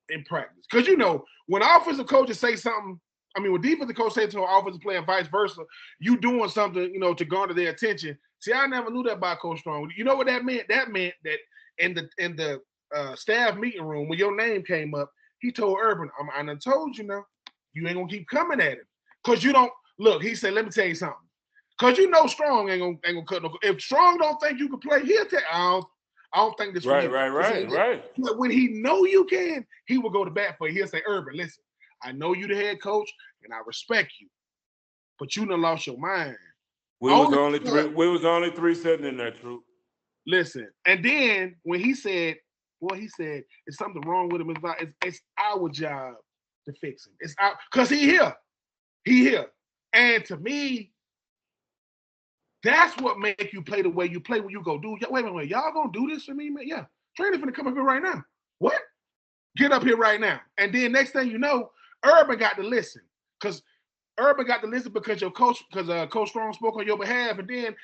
in practice. Because, you know, when offensive coaches say something, I mean, when defensive coach say to an offensive player and vice versa, you doing something, you know, to garner their attention. See, I never knew that about Coach Strong. You know what that meant? That meant that in the staff meeting room, when your name came up, he told Urban, I done told you now, you ain't going to keep coming at him. Because you don't, look, he said, let me tell you something. Because you know Strong ain't gonna cut no. If Strong don't think you can play, he'll tell I don't think this right. But when he know you can, he will go to bat for you. He'll say, Urban, listen, I know you the head coach and I respect you, but you done lost your mind. We was only three sitting in there, Troupe. Listen, and then when he said, it's something wrong with him. It's our job to fix him. It's out because he here. And to me, that's what make you play the way you play when you go, dude, wait, y'all gonna do this for me, man? Yeah. Training finna come up here right now. What? Get up here right now. And then next thing you know, Urban got to listen. Because your coach, Coach Strong spoke on your behalf. And then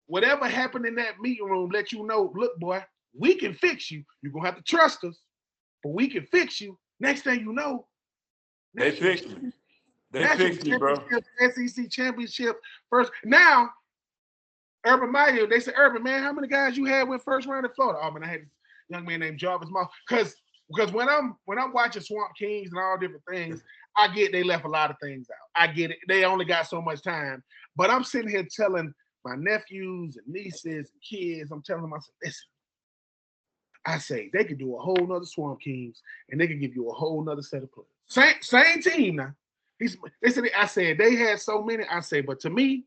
whatever happened in that meeting room, let you know, look, boy, we can fix you. You're gonna have to trust us, but we can fix you. Next thing you know, they fixed me. They fixed me, bro. SEC championship first. Now, Urban Meyer, they said, Urban, man, how many guys you had went first round in Florida? Oh, man, I had this young man named Jarvis Moss. Because when I'm watching Swamp Kings and all different things, I get they left a lot of things out. I get it. They only got so much time. But I'm sitting here telling my nephews and nieces and kids, I'm telling them, I said, listen, I say they could do a whole nother Swamp Kings and they could give you a whole nother set of players. Same team now. I said they had so many. I say, but to me,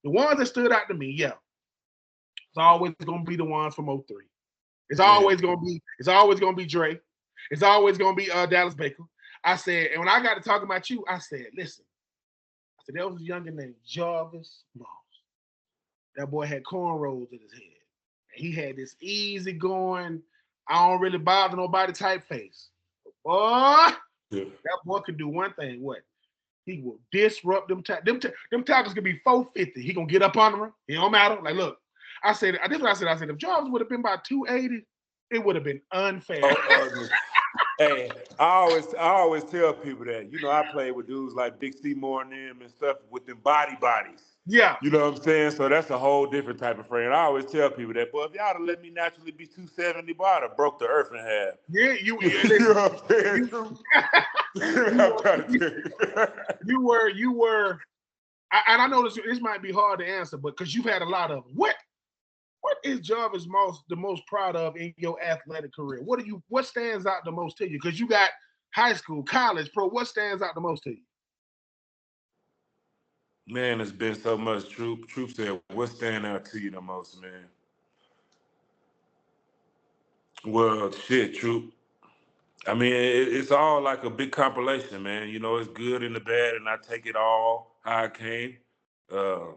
the ones that stood out to me, yeah, it's always gonna be the ones from 03. It's always gonna be Dre. It's always gonna be Dallas Baker. I said, and when I got to talk about you, I said, listen, I said there was a youngin named Jarvis Moss. That boy had cornrows in his head. And he had this easy going, I don't really bother nobody type face. Boy, that boy could do one thing. What? He will disrupt them. Them tackles could be 450. He gonna get up on them. It don't matter. Like, look, I said, this is what I said. I said, if Jarvis would have been by 280, it would have been unfair. Hey, I always tell people that, you know, I played with dudes like Big C Moore and them and stuff with them bodies. Yeah. You know what I'm saying? So that's a whole different type of frame. I always tell people that, boy, if y'all would let me naturally be 270, boy, I'd have broke the earth in half. Yeah, you know what I'm saying? You were, and I know this might be hard to answer, but because you've had a lot of them. What is Jarvis Moss the most proud of in your athletic career? What stands out the most to you? Because you got high school, college, pro. What stands out the most to you? Man, it's been so much. Troupe said, what stand out to you the most, man? Well, shit, Troop. I mean, it's all like a big compilation, man. You know, it's good and the bad, and I take it all how it came. Uh,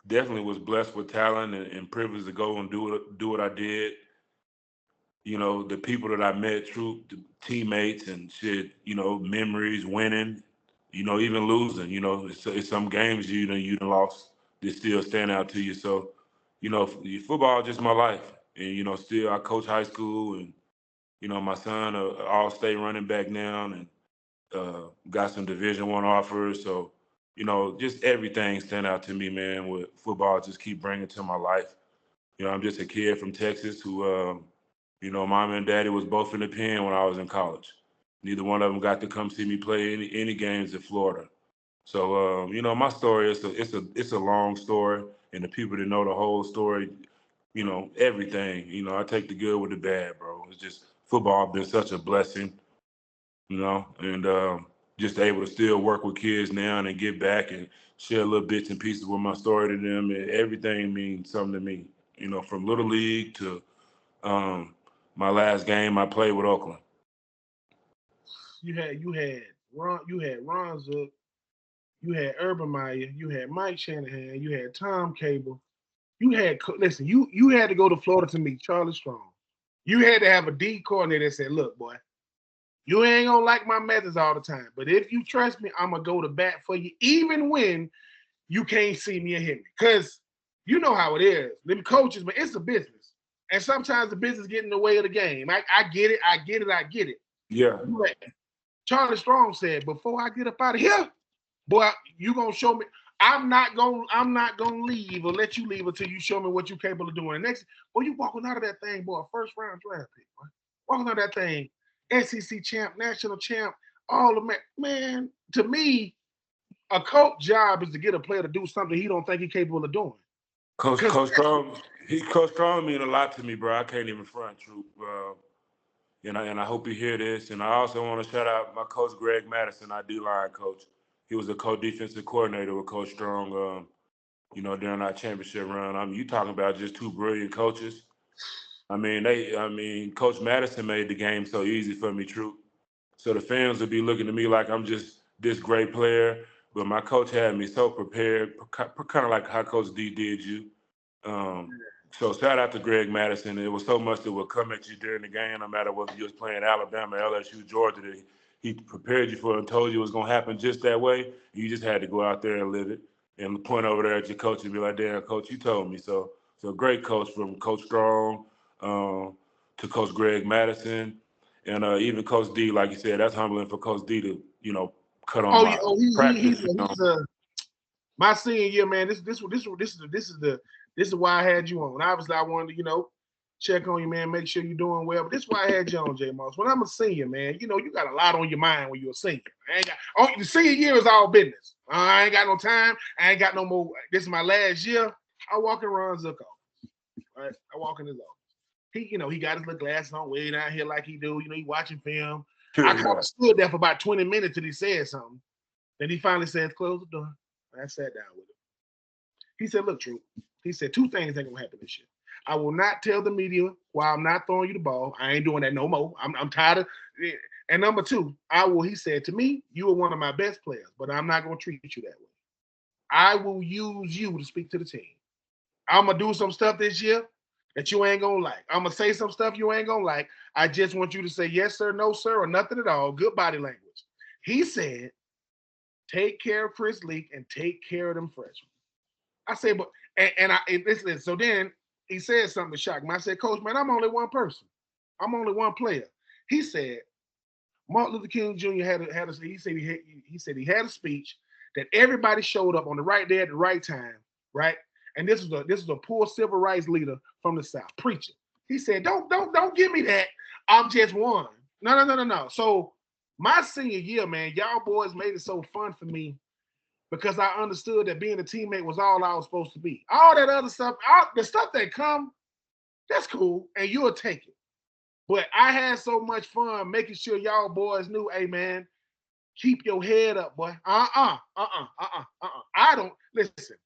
Definitely was blessed with talent and privileged to go and do what I did. You know, the people that I met, Troop, the teammates and shit. You know, memories, winning. You know, even losing. You know, it's some games you done lost that still stand out to you. So, you know, football is just my life, and you know, still I coach high school and you know, my son, all-state running back now, and got some Division I offers. So, you know, just everything stand out to me, man. With football, just keep bringing to my life. You know, I'm just a kid from Texas who, you know, mom and daddy was both in the pen when I was in college. Neither one of them got to come see me play any games in Florida. So, you know, my story is it's a long story, and the people that know the whole story, you know, everything. You know, I take the good with the bad, bro. It's just football been such a blessing, you know, and just able to still work with kids now and get back and share little bits and pieces with my story to them. And everything means something to me, you know, from little league to um, my last game I played with Oakland. Ron Zook, you had Urban Meyer, you had Mike Shanahan, you had Tom Cable. Listen, you had to go to Florida to meet Charlie Strong. You had to have a D coordinator that said, "Look, boy, you ain't gonna like my methods all the time, but if you trust me, I'm gonna go to bat for you, even when you can't see me or hear me." Because you know how it is. Them coaches, but it's a business, and sometimes the business get in the way of the game. I get it. I get it. I get it. Yeah. But Charlie Strong said, "Before I get up out of here, boy, you gonna show me. I'm not gonna leave or let you leave until you show me what you're capable of doing." And next, boy, you walking out of that thing, boy, first round draft pick, boy. Walking out of that thing, SEC champ, national champ, all the man. To me, a coach job is to get a player to do something he don't think he's capable of doing. Because Coach Strong mean a lot to me, bro. I can't even front, Troop. And I hope you hear this. And I also want to shout out my coach Greg Madison, our D-line coach. He was a co-defensive coordinator with Coach Strong. You know, during our championship run. I mean, you talking about just two brilliant coaches. Coach Madison made the game so easy for me, Troop. So the fans would be looking at me like I'm just this great player, but my coach had me so prepared, kind of like how Coach D did you. Um, so shout out to Greg Madison. It was so much that would come at you during the game, no matter whether you was playing Alabama, LSU, Georgia. That he prepared you for and told you it was going to happen just that way. You just had to go out there and live it and point over there at your coach and be like, "Damn, coach, you told me." So great coach from Coach Strong to Coach Greg Madison. And even Coach D, like you said, that's humbling for Coach D to, you know, cut on my practice. my senior year, man. This is why I had you on. Obviously, I wanted to, check on you, man, make sure you're doing well. But this is why I had you on, J Moss. When I'm a senior, man, you got a lot on your mind when you're a senior. The senior year is all business. I ain't got no time. I ain't got no more. This is my last year. I walk in Ron Zucco. Right? I walk in his office. He got his little glasses on way down here like he do. He watching film. I kind of stood there for about 20 minutes till he said something. Then he finally said, "Close the door." I sat down with him. He said, "Look, Troop." He said, "Two things ain't gonna happen this year. I will not tell the media why I'm not throwing you the ball. I ain't doing that no more. I'm tired of it. And number two, he said to me, you are one of my best players, but I'm not gonna treat you that way. I will use you to speak to the team. I'm gonna do some stuff this year that you ain't gonna like. I'm gonna say some stuff you ain't gonna like. I just want you to say yes, sir, no, sir, or nothing at all. Good body language." He said, "Take care of Chris Leak and take care of them freshmen." I said, "But," listen, so then he said something to shock me. I said, "Coach, man, I'm only one person. I'm only one player." He said, Martin Luther King Jr. he said he had a speech that everybody showed up on the right day at the right time, right? And this is a poor civil rights leader from the South preaching. He said, "Don't give me that. I'm just one." No. So my senior year, man, y'all boys made it so fun for me because I understood that being a teammate was all I was supposed to be. All that other stuff, the stuff that come, that's cool, and you'll take it. But I had so much fun making sure y'all boys knew, hey, man, keep your head up, boy. I don't, listen,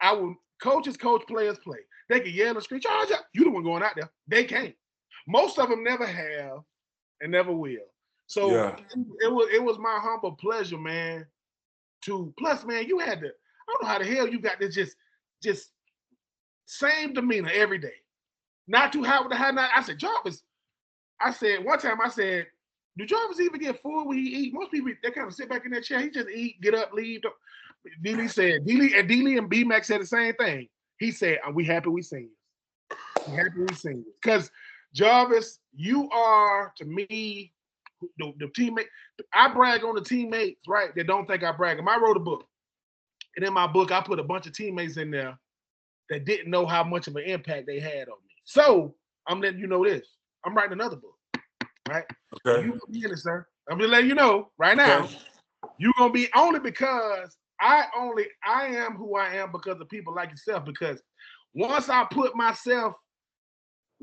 I will, coaches coach, players play. They can yell and scream, "Charge up." You the one going out there. They can't. Most of them never have and never will. So Yeah. it was my humble pleasure, man. To plus, man, you had to. I don't know how the hell you got this just same demeanor every day. Not too high with the high night. I said, Jarvis. I said one time. I said, do Jarvis even get full when he eat? Most people they kind of sit back in their chair. He just eat, get up, leave. Dealey said, Dealey and B Mac said the same thing. He said, "Are we happy we seen you? We happy we seen you." Because Jarvis, you are to me the teammate. I brag on the teammates, right? That don't think I brag. I wrote a book, and in my book, I put a bunch of teammates in there that didn't know how much of an impact they had on me. So I'm letting you know this. I'm writing another book, right? Okay. You be in it, sir. I'm just letting you know right now. Okay. You're gonna be only because I am who I am because of people like yourself. Because once I put myself,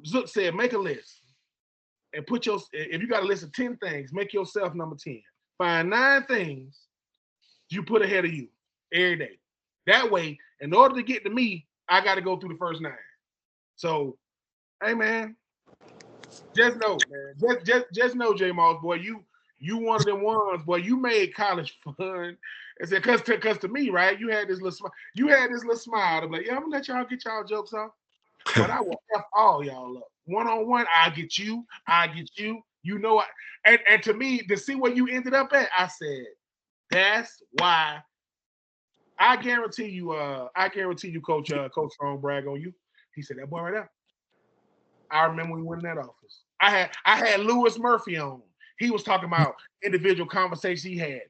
Zook said, make a list and put your. If you got a list of 10 things, make yourself number 10. Find 9 things you put ahead of you every day. That way, in order to get to me, I got to go through the first 9. So, hey man, just know, man, just know, J Moss, boy, you one of them ones, boy. You made college fun. I said, cause to me, right? You had this little smile to be like, yeah, I'm gonna let y'all get y'all jokes off, but I will f all y'all up. One-on-one, I get you. You know, and to me, to see where you ended up at, I said, that's why. I guarantee you, Coach Strong brag on you. He said that boy right there. I remember we went in that office. I had Lewis Murphy on. He was talking about individual conversations he had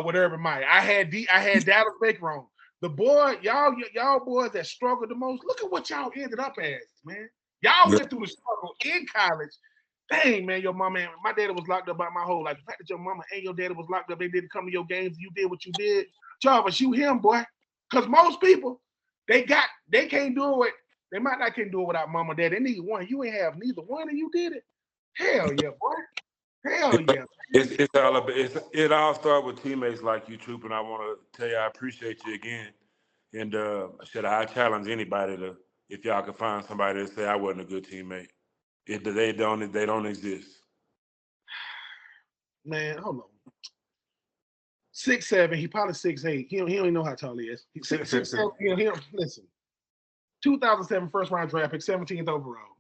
with Urban Meyer. I had Dallas Baker on. The boy, y'all boys that struggled the most. Look at what y'all ended up as, man. Y'all went through the struggle in college. Dang, man, your mama and my daddy was locked up by my whole life. The fact that your mama and your daddy was locked up, they didn't come to your games. You did what you did. Jarvis, you him, boy. Because most people, they can't do it. They might not can do it without mama, dad. They need one. You ain't have neither one, and you did it. Hell yeah, boy. Hell yeah. It's all about, it all started with teammates like you, Troop, and I want to tell you I appreciate you again. And I challenge anybody to, if y'all can find somebody to say I wasn't a good teammate. They don't exist. Man, hold on. 6'7", he probably 6'8". He don't even know how tall he is. He's 6'7". He don't listen. 2007 first round draft pick, 17th overall.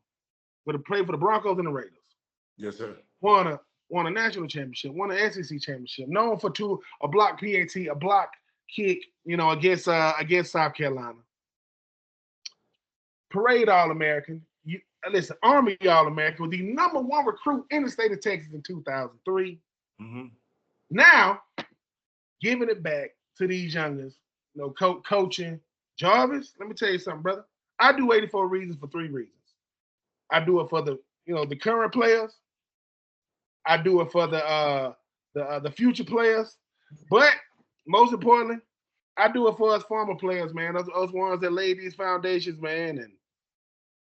But he played for the Broncos and the Raiders. Yes, sir. Won a national championship, won an SEC championship, known for a block PAT, a block kick, against South Carolina. Parade All-American. Listen, Army All-American was the number 1 recruit in the state of Texas in 2003. Mm-hmm. Now, giving it back to these youngers, coaching. Jarvis, let me tell you something, brother. I do 84 Reasons for 3 reasons. I do it for the current players. I do it for the future players. But most importantly, I do it for us former players, man. Us ones that laid these foundations, man. And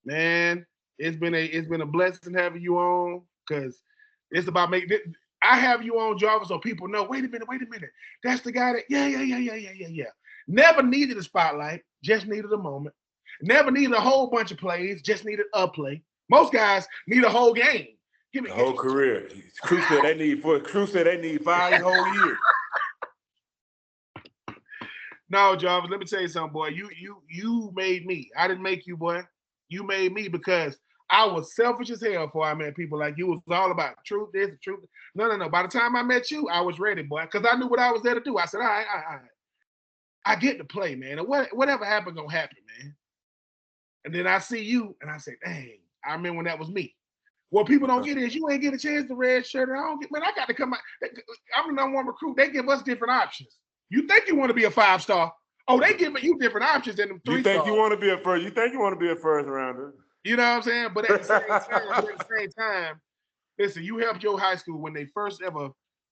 man, it's been a blessing having you on, because it's about making. I have you on, Jarvis, so people know. Wait a minute. That's the guy that. Yeah. Never needed a spotlight, just needed a moment. Never needed a whole bunch of plays, just needed a play. Most guys need a whole game. The whole career. Crew said they need 5 whole years. No, Jarvis, let me tell you something, boy. You made me. I didn't make you, boy. You made me, because I was selfish as hell before I met people like you. It was all about truth, this, the truth. No. By the time I met you, I was ready, boy, because I knew what I was there to do. I said, all right. I get to play, man. And whatever happened, gonna happen, man. And then I see you, and I say, dang, I remember when that was me. What people don't get is you ain't get a chance to red shirt. And I got to come out. I'm the number 1 recruit. They give us different options. You think you want to be a 5-star? Oh, they giving you different options than them 3 stars. You think you want to be a first rounder? You know what I'm saying? But at the same time, listen, you helped your high school when they first ever,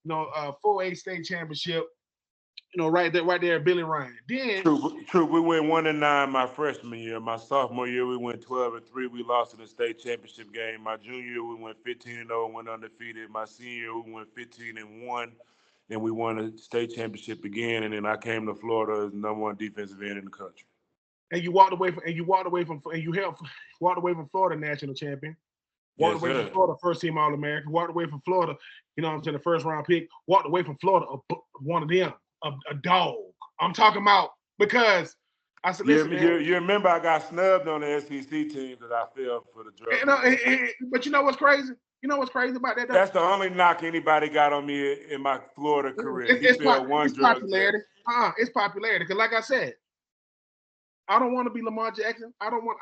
4A state championship. Right there, Billy Ryan. Then True. We went 1-9 my freshman year. My sophomore year, we went 12-3. We lost in the state championship game. My junior year, we went 15-0 and went undefeated. My senior year, we went 15-1, and we won the state championship again. And then I came to Florida as the number 1 defensive end in the country. And you walked away from Florida national champion. Walked Yes, away from sir. Florida, first team All-American. Walked away from Florida, you know what I'm saying, the first round pick. Walked away from Florida, one of them, a dog. I'm talking about because I said, listen, man. You remember I got snubbed on the SEC team because I fell for the drug. But you know what's crazy? You know what's crazy about that? That's the only knock anybody got on me in my Florida career. He failed one drug popularity. test. It's popularity. Because like I said, I don't want to be Lamar Jackson. I don't want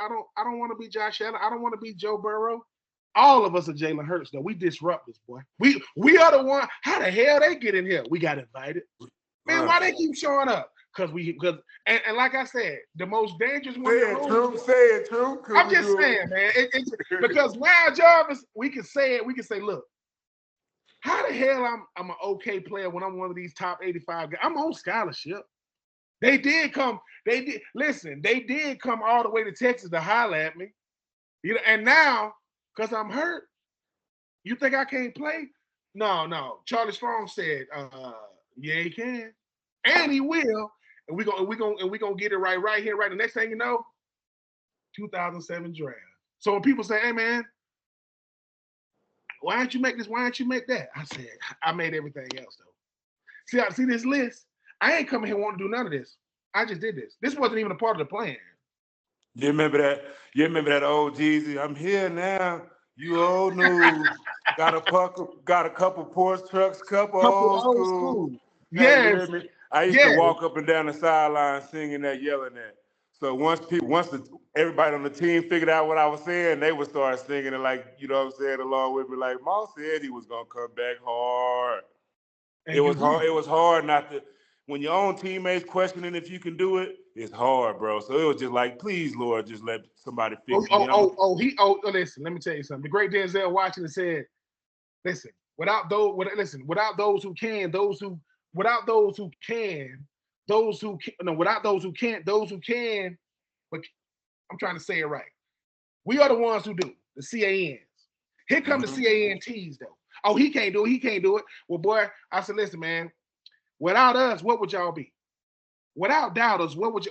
to be Josh Allen. I don't want to be Joe Burrow. All of us are Jalen Hurts, though. We disruptors, boy. We are the one. How the hell they get in here? We got invited. Man, why they keep showing up? Because like I said, the most dangerous one. Say it true. I'm just saying, man. Because now, Jarvis, we can say it. We can say, look, how the hell I'm an okay player when I'm one of these top 85 guys? I'm on scholarship. They did come all the way to Texas to holler at me. You know, and now, because I'm hurt, you think I can't play? No. Charlie Strong said, yeah, he can. And he will. And we're gonna get it right here, right. The next thing you know, 2007 draft. So when people say, hey man, why don't you make this? Why don't you make that? I said, I made everything else though. See this list? I ain't coming here wanting to do none of this. I just did this. This wasn't even a part of the plan. You remember that? You remember that old Jeezy? I'm here now. You old news. got a couple Porsche trucks, couple old school. Yes. Hey, I used to walk up and down the sideline singing that, yelling that. So once everybody on the team figured out what I was saying, they would start singing it like, you know what I'm saying, along with me. Like Moss said he was gonna come back hard. It was hard. It was hard not to. When your own teammates questioning if you can do it, it's hard, bro. So it was just like, please, Lord, just let somebody fix me. Listen, let me tell you something. The great Denzel Washington said, listen, without those who can, those who can, but I'm trying to say it right. We are the ones who do, the CANs. Here come the CANTs, though. Oh, he can't do it. Well, boy, I said, listen, man, without us, what would y'all be? Without doubters, what would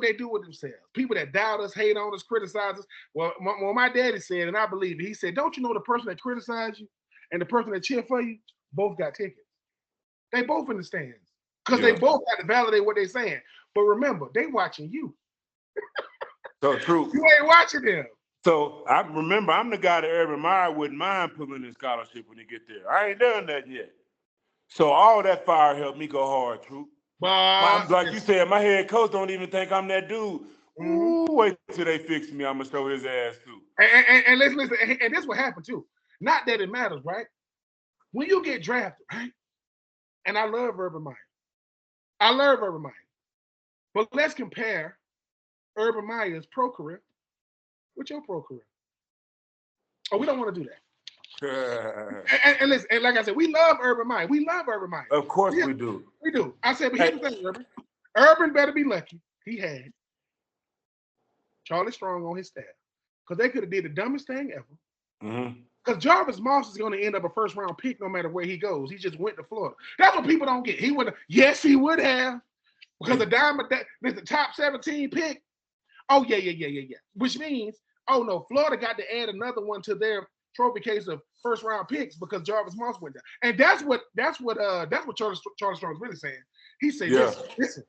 they do with themselves? People that doubt us, hate on us, criticize us. Well, my daddy said, and I believe it, he said, don't you know the person that criticized you and the person that cheered for you both got tickets? They both in the stands because they both got to validate what they're saying. But remember, they watching you. So true. You ain't watching them. So I remember I'm the guy that Urban Meyer wouldn't mind pulling in scholarship when he get there. I ain't done that yet. So all that fire helped me go hard, Troop. Like you said, my head coach don't even think I'm that dude. Ooh, wait till they fix me. I'm gonna show his ass too. And let's listen. And this will happen too. Not that it matters, right? When you get drafted, right? And I love Urban Meyer. But let's compare Urban Meyer's pro career with your pro career. Oh, we don't want to do that. And listen, and like I said, we love Urban Meyer. Of course we do. We do. I said, but here's the thing, Urban. Urban better be lucky. He had Charlie Strong on his staff. Because they could have did the dumbest thing ever. Because Jarvis Moss is going to end up a first-round pick no matter where he goes. He just went to Florida. That's what people don't get. He would have. Yes, he would have. Because the top 17 pick. Oh, yeah. Which means, oh, no, Florida got to add another one to their trophy case of first-round picks because Jarvis Moss went down. And that's what Charlie Strong's really saying. He said, listen,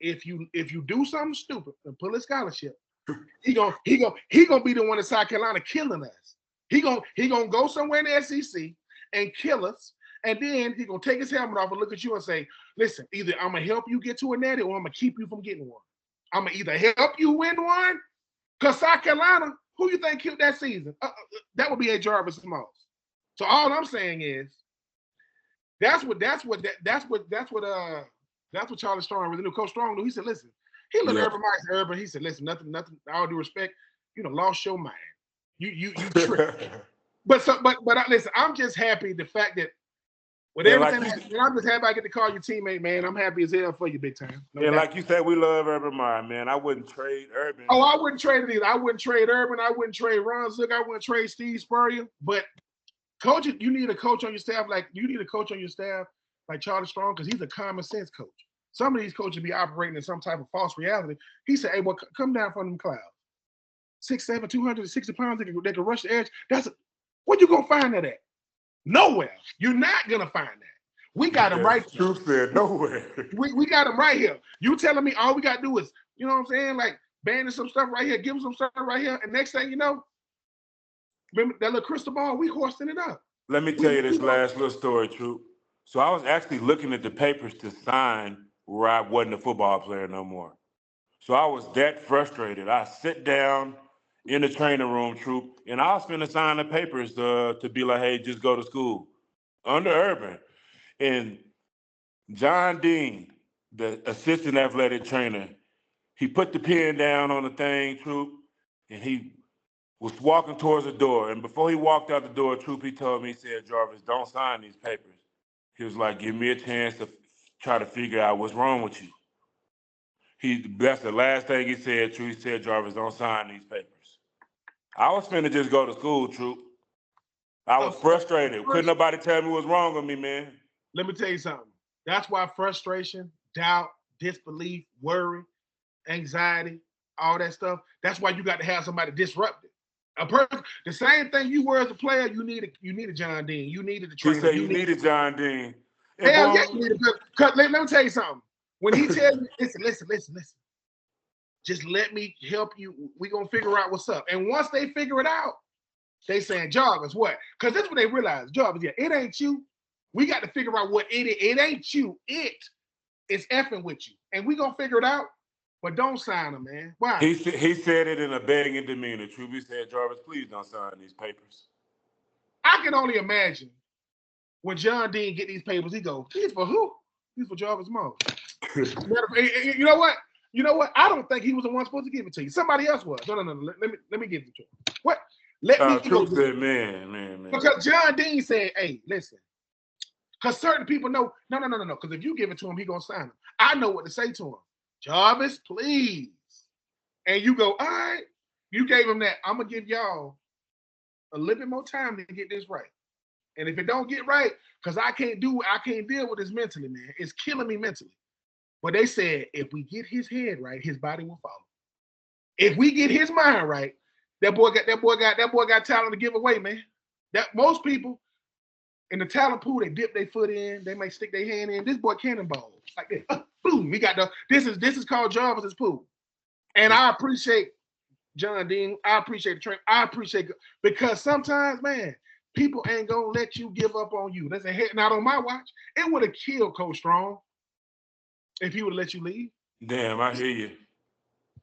if you do something stupid and pull a scholarship, he gonna be the one in South Carolina killing us. He gonna go somewhere in the SEC and kill us, and then he gonna take his helmet off and look at you and say, listen, either I'm gonna help you get to a natty or I'm gonna keep you from getting one. I'm gonna either help you win one, because South Carolina, who you think killed that season? That would be a Jarvis Moss. So all I'm saying is that's what Charlie Strong, the new Coach Strong, knew. He said, listen, he looked at Urban Meyer. Urban, he said, listen, nothing, all due respect, you know, lost your mind. You tripped. but listen, I'm just happy the fact that with everything, I'm just happy I get to call you teammate, man. I'm happy as hell for you, big time. Like you said, we love Urban Meyer, man. I wouldn't trade Urban. Oh, I wouldn't trade it either. I wouldn't trade Urban. I wouldn't trade Ron Zook. I wouldn't trade Steve Spurrier. But coach, you need a coach on your staff like Charlie Strong, because he's a common sense coach. Some of these coaches be operating in some type of false reality. He said, hey, well, come down from them clouds. 6'7", 260 pounds, they can rush the edge. Where you gonna find that at? Nowhere. You're not gonna find that. We got them right here. Troupe said nowhere. We got them right here. You telling me all we gotta do is, you know what I'm saying? Like banning some stuff right here, give them some stuff right here, and next thing you know, remember that little crystal ball, we hoisting it up. Let me tell you this last little story, Troupe. So I was actually looking at the papers to sign where I wasn't a football player no more. So I was that frustrated. I sit down in the training room, Troupe, and I was finna sign the papers to be like, hey, just go to school under Urban. And John Dean, the assistant athletic trainer, he put the pen down on the thing, Troupe, and he was walking towards the door. And before he walked out the door, Troupe, he told me, he said, Jarvis, don't sign these papers. He was like, give me a chance to try to figure out what's wrong with you. That's the last thing he said, Troupe. He said, Jarvis, don't sign these papers. I was finna just go to school, Troupe. I was frustrated. Couldn't nobody tell me what's wrong with me, man. Let me tell you something. That's why frustration, doubt, disbelief, worry, anxiety, all that stuff, that's why you got to have somebody disrupt it. A person, the same thing you were as a player, you needed John Dean. You needed the trainer. He said you needed John Dean. Hell yeah, you needed. Let me tell you something. When he tells you, listen. Just let me help you. We're going to figure out what's up. And once they figure it out, they saying, Jarvis, what? Because that's what they realize. Jarvis, yeah, it ain't you. We got to figure out what it is. It ain't you. It is effing with you. And we going to figure it out. But don't sign them, man. Why? He said it in a begging demeanor. Truby said, Jarvis, please don't sign these papers. I can only imagine when John Dean get these papers, he go, these for who? These for Jarvis Moss. You know what? You know what? I don't think he was the one supposed to give it to you. Somebody else was. No. Let me give it to you. What? Let me Truth said, man. Because John Dean said, hey, listen. Because certain people know, no. Because if you give it to him, he gonna sign it. I know what to say to him. Jarvis, please. And you go, all right. You gave him that. I'm gonna give y'all a little bit more time to get this right. And if it don't get right, because I can't deal with this mentally, man. It's killing me mentally. But they said, if we get his head right, his body will follow. If we get his mind right, that boy got talent to give away, man. That most people in the talent pool, they dip their foot in, they may stick their hand in. This boy cannonball like that. Boom, we got this is called Jarvis's pool. And I appreciate John Dean. I appreciate the train. I appreciate because sometimes, man, people ain't gonna let you give up on you. That's not on my watch. It would have killed Coach Strong if he would have let you leave. Damn, I hear you.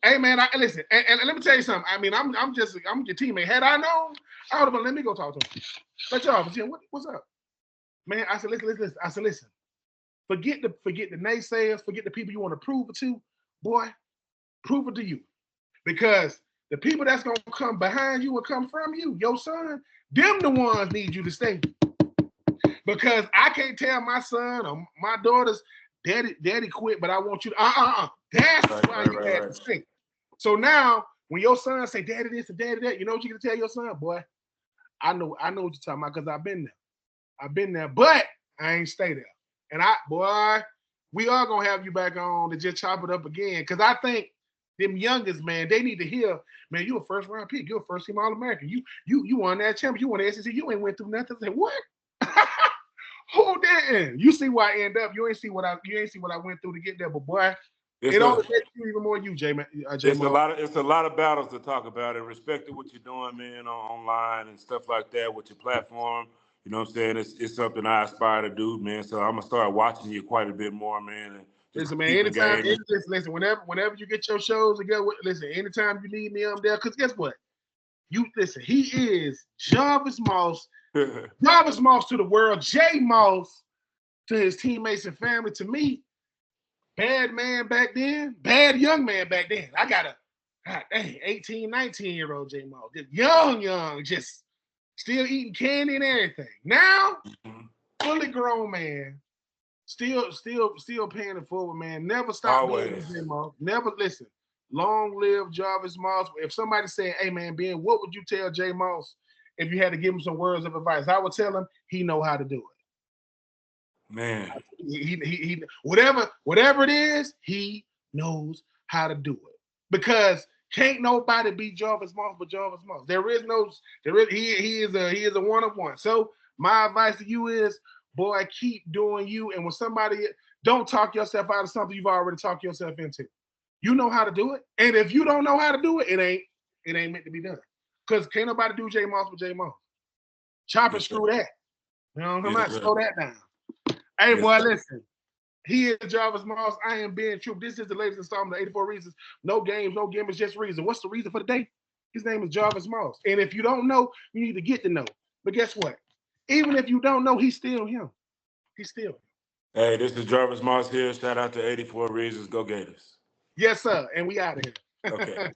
Hey man, listen, and let me tell you something. I mean, I'm your teammate. Had I known, I would have been. Let me go talk to him. But Jarvis, what's up, man? I said, listen. I said, listen. Forget the naysayers. Forget the people you want to prove it to. Boy, prove it to you, because the people that's gonna come behind you and come from you, your son, them the ones need you to stay. Because I can't tell my son or my daughters, daddy quit, but I want you to, That's why you had to stay. So now, when your son say, daddy this and daddy that, you know what you're gonna tell your son? Boy, I know what you're talking about because I've been there, but I ain't stay there. And we are gonna have you back on to just chop it up again. Cause I think them youngest, man, they need to hear, man, you a first round pick, you're a first team All-American. You won that championship, you won the SEC, you ain't went through nothing. Say, what? Who didn't? You see why I end up. You ain't see what I went through to get there, but boy, it only makes you even more you, J man. It's a lot of battles to talk about, and respect to what you're doing, man, online and stuff like that with your platform. You know what I'm saying? It's something I aspire to do, man. So I'm gonna start watching you quite a bit more, man. And listen, man. Anytime, listen. Whenever you get your shows together, listen. Anytime you need me, I'm there. Cause guess what? You listen. He is Jarvis Moss. Jarvis Moss to the world. J Moss to his teammates and family. To me, bad man back then, bad young man back then. I got a 18, 19-year-old J Moss. Just young, just still eating candy and everything. Now, fully grown man, still paying it forward, man. Never stop being J Moss. Never listen. Long live Jarvis Moss. If somebody said, hey man, Ben, what would you tell J Moss if you had to give him some words of advice? I would tell him he know how to do it. Man. He whatever it is, he knows how to do it. Because Can't nobody beat Jarvis Moss but Jarvis Moss. He is a one of one. So my advice to you is, boy, keep doing you. And when somebody don't talk yourself out of something you've already talked yourself into. You know how to do it. And if you don't know how to do it, it ain't meant to be done. Because can't nobody do J Moss with J Moss. Chop and screw that. You know what I'm talking about? Slow that down. Hey, boy, listen. He is Jarvis Moss. I am Ben Troupe. This is the latest installment of 84 Reasons. No games, no gimmicks, just reason. What's the reason for the day? His name is Jarvis Moss. And if you don't know, you need to get to know. But guess what? Even if you don't know, he's still him. He's still him. Hey, this is Jarvis Moss here. Shout out to 84 Reasons. Go Gators. Yes, sir. And we out of here. Okay.